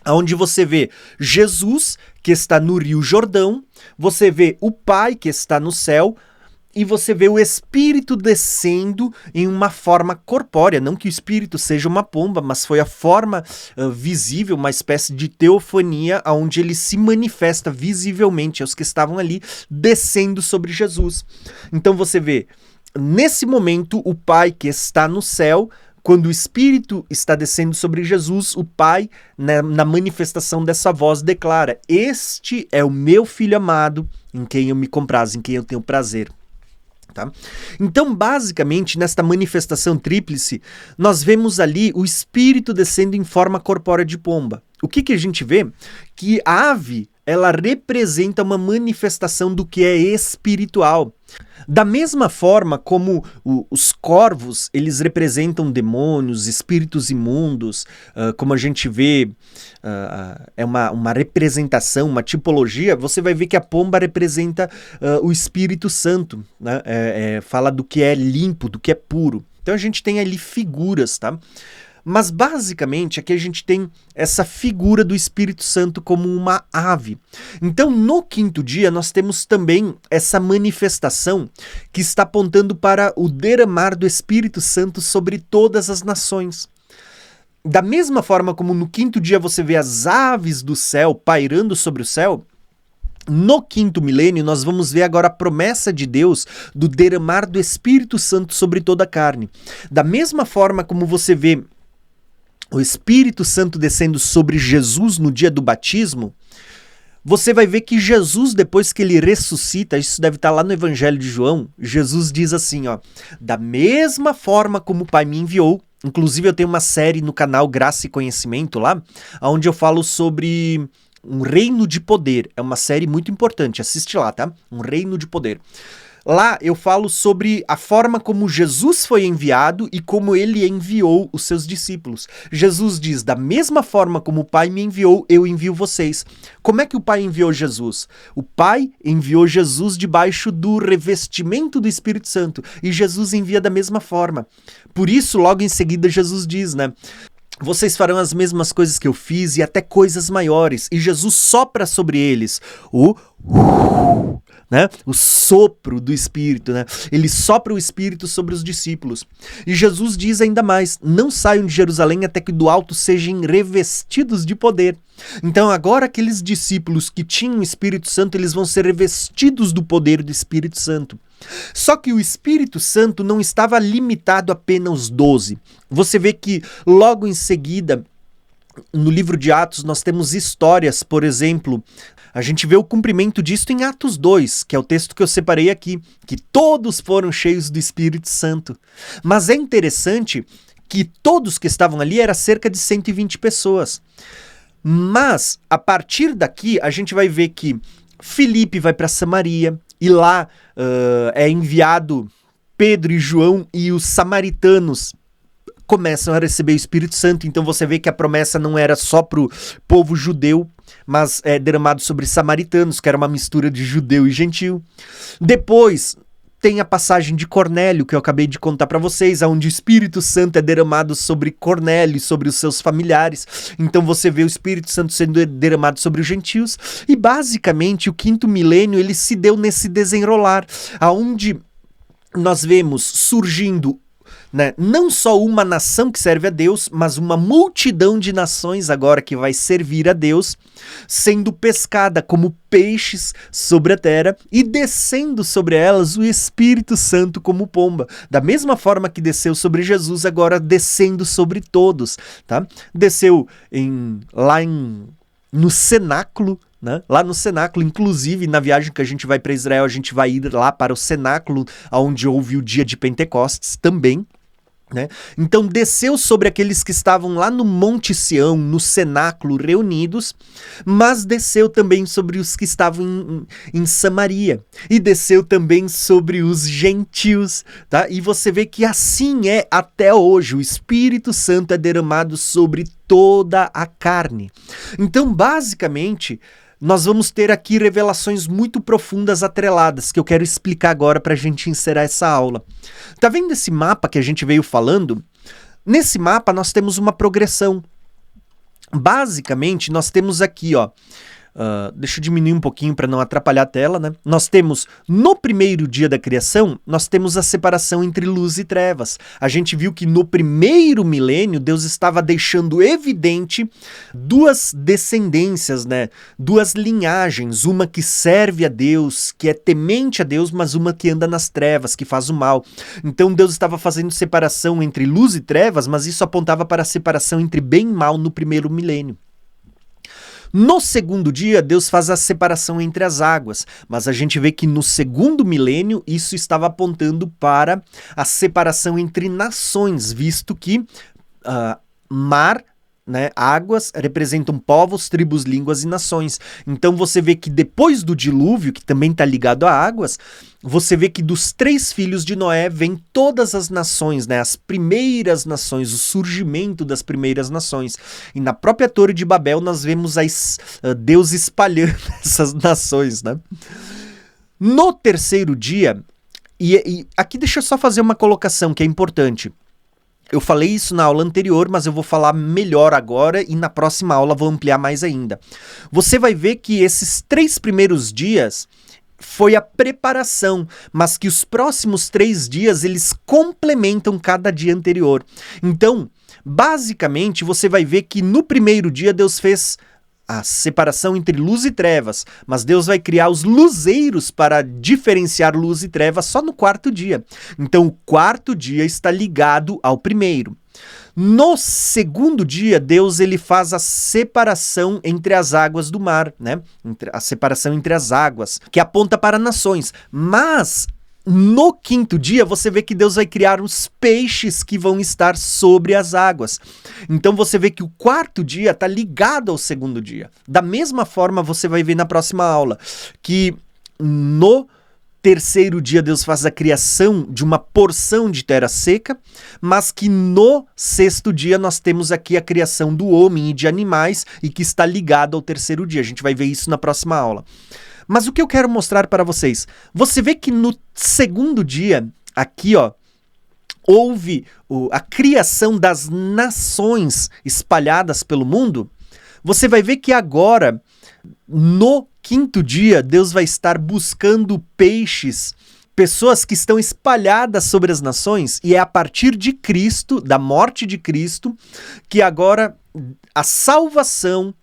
Onde você vê Jesus, que está no Rio Jordão, você vê o Pai, que está no céu, e você vê o Espírito descendo em uma forma corpórea. Não que o Espírito seja uma pomba, mas foi a forma visível, uma espécie de teofania, onde ele se manifesta visivelmente aos que estavam ali, descendo sobre Jesus. Então você vê, nesse momento, o Pai que está no céu, Quando o Espírito está descendo sobre Jesus, o Pai, né, na manifestação dessa voz, declara: este é o meu Filho amado, em quem eu me comprazo, em quem eu tenho prazer. Tá? Então, basicamente, nesta manifestação tríplice, nós vemos ali o Espírito descendo em forma corpórea de pomba. O que a gente vê? Que a ave, ela representa uma manifestação do que é espiritual. Da mesma forma como os corvos, eles representam demônios, espíritos imundos, como a gente vê, é uma representação, uma tipologia, você vai ver que a pomba representa o Espírito Santo, né? Fala do que é limpo, do que é puro. Então a gente tem ali figuras, tá? Mas basicamente aqui a gente tem essa figura do Espírito Santo como uma ave. Então no quinto dia nós temos também essa manifestação que está apontando para o derramar do Espírito Santo sobre todas as nações. Da mesma forma como no quinto dia você vê as aves do céu pairando sobre o céu, no quinto milênio, nós vamos ver agora a promessa de Deus do derramar do Espírito Santo sobre toda a carne. Da mesma forma como você vê o Espírito Santo descendo sobre Jesus no dia do batismo, você vai ver que Jesus, depois que ele ressuscita, isso deve estar lá no Evangelho de João, Jesus diz assim, ó: da mesma forma como o Pai me enviou. Inclusive eu tenho uma série no canal Graça e Conhecimento lá, onde eu falo sobre um reino de poder. É uma série muito importante, assiste lá, tá? Um reino de poder. Lá eu falo sobre a forma como Jesus foi enviado e como ele enviou os seus discípulos. Jesus diz: da mesma forma como o Pai me enviou, eu envio vocês. Como é que o Pai enviou Jesus? O Pai enviou Jesus debaixo do revestimento do Espírito Santo. E Jesus envia da mesma forma. Por isso, logo em seguida, Jesus diz, né? Vocês farão as mesmas coisas que eu fiz e até coisas maiores. E Jesus sopra sobre eles o sopro do Espírito, né? Ele sopra o Espírito sobre os discípulos. E Jesus diz ainda mais: não saiam de Jerusalém até que do alto sejam revestidos de poder. Então agora aqueles discípulos que tinham o Espírito Santo, eles vão ser revestidos do poder do Espírito Santo. Só que o Espírito Santo não estava limitado apenas aos 12. Você vê que logo em seguida, no livro de Atos, nós temos histórias, por exemplo, a gente vê o cumprimento disto em Atos 2, que é o texto que eu separei aqui, que todos foram cheios do Espírito Santo. Mas é interessante que todos que estavam ali eram cerca de 120 pessoas. Mas, a partir daqui, a gente vai ver que Filipe vai para Samaria, e lá é enviado Pedro e João, e os samaritanos começam a receber o Espírito Santo. Então você vê que a promessa não era só para o povo judeu, mas é derramado sobre samaritanos, que era uma mistura de judeu e gentil. Depois tem a passagem de Cornélio, que eu acabei de contar para vocês, onde o Espírito Santo é derramado sobre Cornélio e sobre os seus familiares. Então você vê o Espírito Santo sendo derramado sobre os gentios. E basicamente o quinto milênio ele se deu nesse desenrolar, aonde nós vemos surgindo, né, não só uma nação que serve a Deus, mas uma multidão de nações agora que vai servir a Deus, sendo pescada como peixes sobre a terra e descendo sobre elas o Espírito Santo como pomba. Da mesma forma que desceu sobre Jesus, agora descendo sobre todos, tá? Desceu no cenáculo, né? Lá no cenáculo, inclusive na viagem que a gente vai para Israel, a gente vai ir lá para o cenáculo, onde houve o dia de Pentecostes também. Né? Então desceu sobre aqueles que estavam lá no Monte Sião, no cenáculo reunidos, mas desceu também sobre os que estavam em Samaria, e desceu também sobre os gentios, tá? E você vê que assim é até hoje, o Espírito Santo é derramado sobre toda a carne. Então basicamente nós vamos ter aqui revelações muito profundas atreladas, que eu quero explicar agora para a gente encerrar essa aula. Tá vendo esse mapa que a gente veio falando? Nesse mapa nós temos uma progressão. Basicamente, nós temos aqui, ó, Deixa eu diminuir um pouquinho para não atrapalhar a tela, né? Nós temos, no primeiro dia da criação, nós temos a separação entre luz e trevas. A gente viu que no primeiro milênio, Deus estava deixando evidente duas descendências, né? Duas linhagens, uma que serve a Deus, que é temente a Deus, mas uma que anda nas trevas, que faz o mal. Então Deus estava fazendo separação entre luz e trevas, mas isso apontava para a separação entre bem e mal no primeiro milênio. No segundo dia, Deus faz a separação entre as águas, mas a gente vê que no segundo milênio isso estava apontando para a separação entre nações, visto que mar, né, águas representam povos, tribos, línguas e nações. Então você vê que depois do dilúvio, que também está ligado a águas, você vê que dos 3 filhos de Noé vêm todas as nações, né, as primeiras nações, o surgimento das primeiras nações. E na própria Torre de Babel nós vemos Deus espalhando essas nações, né? No terceiro dia, e aqui deixa eu só fazer uma colocação que é importante. Eu falei isso na aula anterior, mas eu vou falar melhor agora e na próxima aula vou ampliar mais ainda. Você vai ver que esses 3 primeiros dias foi a preparação, mas que os próximos 3 dias eles complementam cada dia anterior. Então, basicamente, você vai ver que no primeiro dia Deus fez a separação entre luz e trevas, mas Deus vai criar os luzeiros para diferenciar luz e trevas só no 4º dia. Então, o 4º dia está ligado ao primeiro. No segundo dia, Deus ele faz a separação entre as águas do mar, né? A separação entre as águas, que aponta para nações. Mas no 5º dia, você vê que Deus vai criar os peixes que vão estar sobre as águas. Então você vê que o 4º dia está ligado ao segundo dia. Da mesma forma, você vai ver na próxima aula que no terceiro dia Deus faz a criação de uma porção de terra seca, mas que no 6º dia nós temos aqui a criação do homem e de animais e que está ligado ao terceiro dia. A gente vai ver isso na próxima aula. Mas o que eu quero mostrar para vocês? Você vê que no segundo dia, aqui ó, houve a criação das nações espalhadas pelo mundo. Você vai ver que agora, no 5º dia, Deus vai estar buscando peixes, pessoas que estão espalhadas sobre as nações, e é a partir de Cristo, da morte de Cristo, que agora a salvação,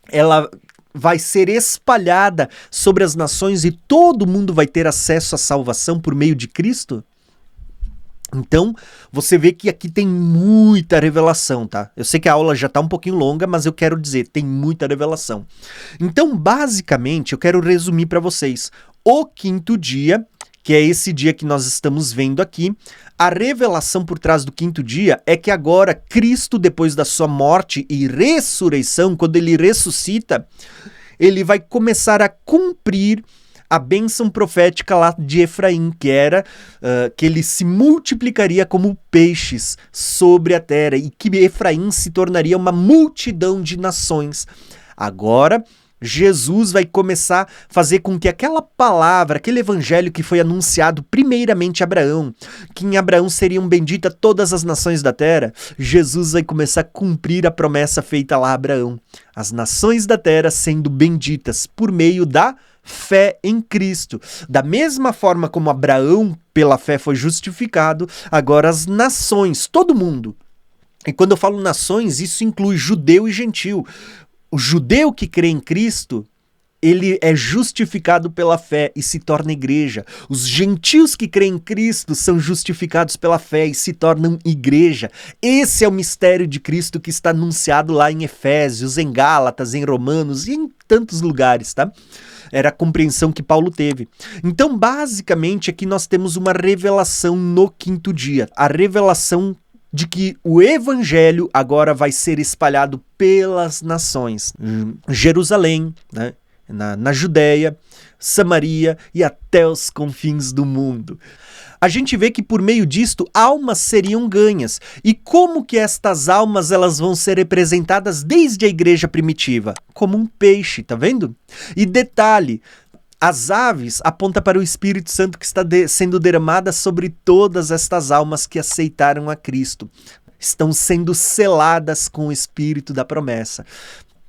ela vai ser espalhada sobre as nações e todo mundo vai ter acesso à salvação por meio de Cristo? Então, você vê que aqui tem muita revelação, tá? Eu sei que a aula já tá um pouquinho longa, mas eu quero dizer, tem muita revelação. Então, basicamente, eu quero resumir para vocês. O 5º dia, que é esse dia que nós estamos vendo aqui, a revelação por trás do 5º dia é que agora Cristo, depois da sua morte e ressurreição, quando ele ressuscita, ele vai começar a cumprir a bênção profética lá de Efraim, que era que ele se multiplicaria como peixes sobre a terra e que Efraim se tornaria uma multidão de nações. Agora, Jesus vai começar a fazer com que aquela palavra, aquele evangelho que foi anunciado primeiramente a Abraão, que em Abraão seriam benditas todas as nações da terra, Jesus vai começar a cumprir a promessa feita lá a Abraão. As nações da terra sendo benditas por meio da fé em Cristo. Da mesma forma como Abraão, pela fé, foi justificado, agora as nações, todo mundo. E quando eu falo nações, isso inclui judeu e gentil. O judeu que crê em Cristo, ele é justificado pela fé e se torna igreja. Os gentios que creem em Cristo são justificados pela fé e se tornam igreja. Esse é o mistério de Cristo que está anunciado lá em Efésios, em Gálatas, em Romanos e em tantos lugares, tá? Era a compreensão que Paulo teve. Então, basicamente, aqui nós temos uma revelação no 5º dia. A revelação de que o evangelho agora vai ser espalhado pelas nações. Jerusalém, né? Na Judéia, Samaria e até os confins do mundo. A gente vê que por meio disto, almas seriam ganhas. E como que estas almas elas vão ser representadas desde a igreja primitiva? Como um peixe, tá vendo? E detalhe, as aves apontam para o Espírito Santo que está sendo derramada sobre todas estas almas que aceitaram a Cristo. Estão sendo seladas com o Espírito da promessa.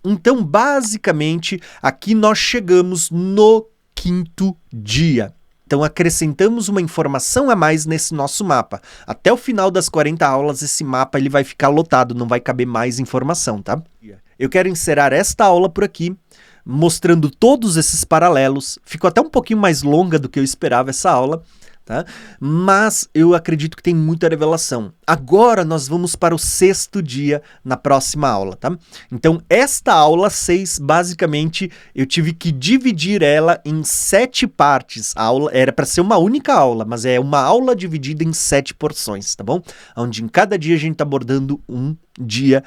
Então, basicamente, aqui nós chegamos no quinto dia. Então, acrescentamos uma informação a mais nesse nosso mapa. Até o final das 40 aulas, esse mapa ele vai ficar lotado, não vai caber mais informação, tá? Eu quero encerrar esta aula por aqui, mostrando todos esses paralelos. Ficou até um pouquinho mais longa do que eu esperava essa aula, tá? Mas eu acredito que tem muita revelação. Agora nós vamos para o 6º dia na próxima aula, tá? Então, esta aula 6, basicamente, eu tive que dividir ela em 7 partes. A aula era para ser uma única aula, mas é uma aula dividida em 7 porções, tá bom? Onde em cada dia a gente está abordando um dia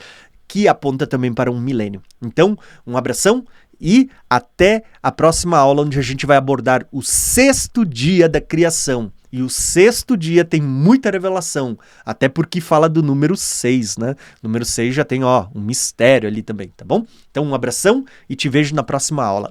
que aponta também para um milênio. Então, um abração e até a próxima aula, onde a gente vai abordar o 6º dia da criação. E o 6º dia tem muita revelação, até porque fala do número 6, né? O número 6 já tem, um mistério ali também, tá bom? Então, um abração e te vejo na próxima aula.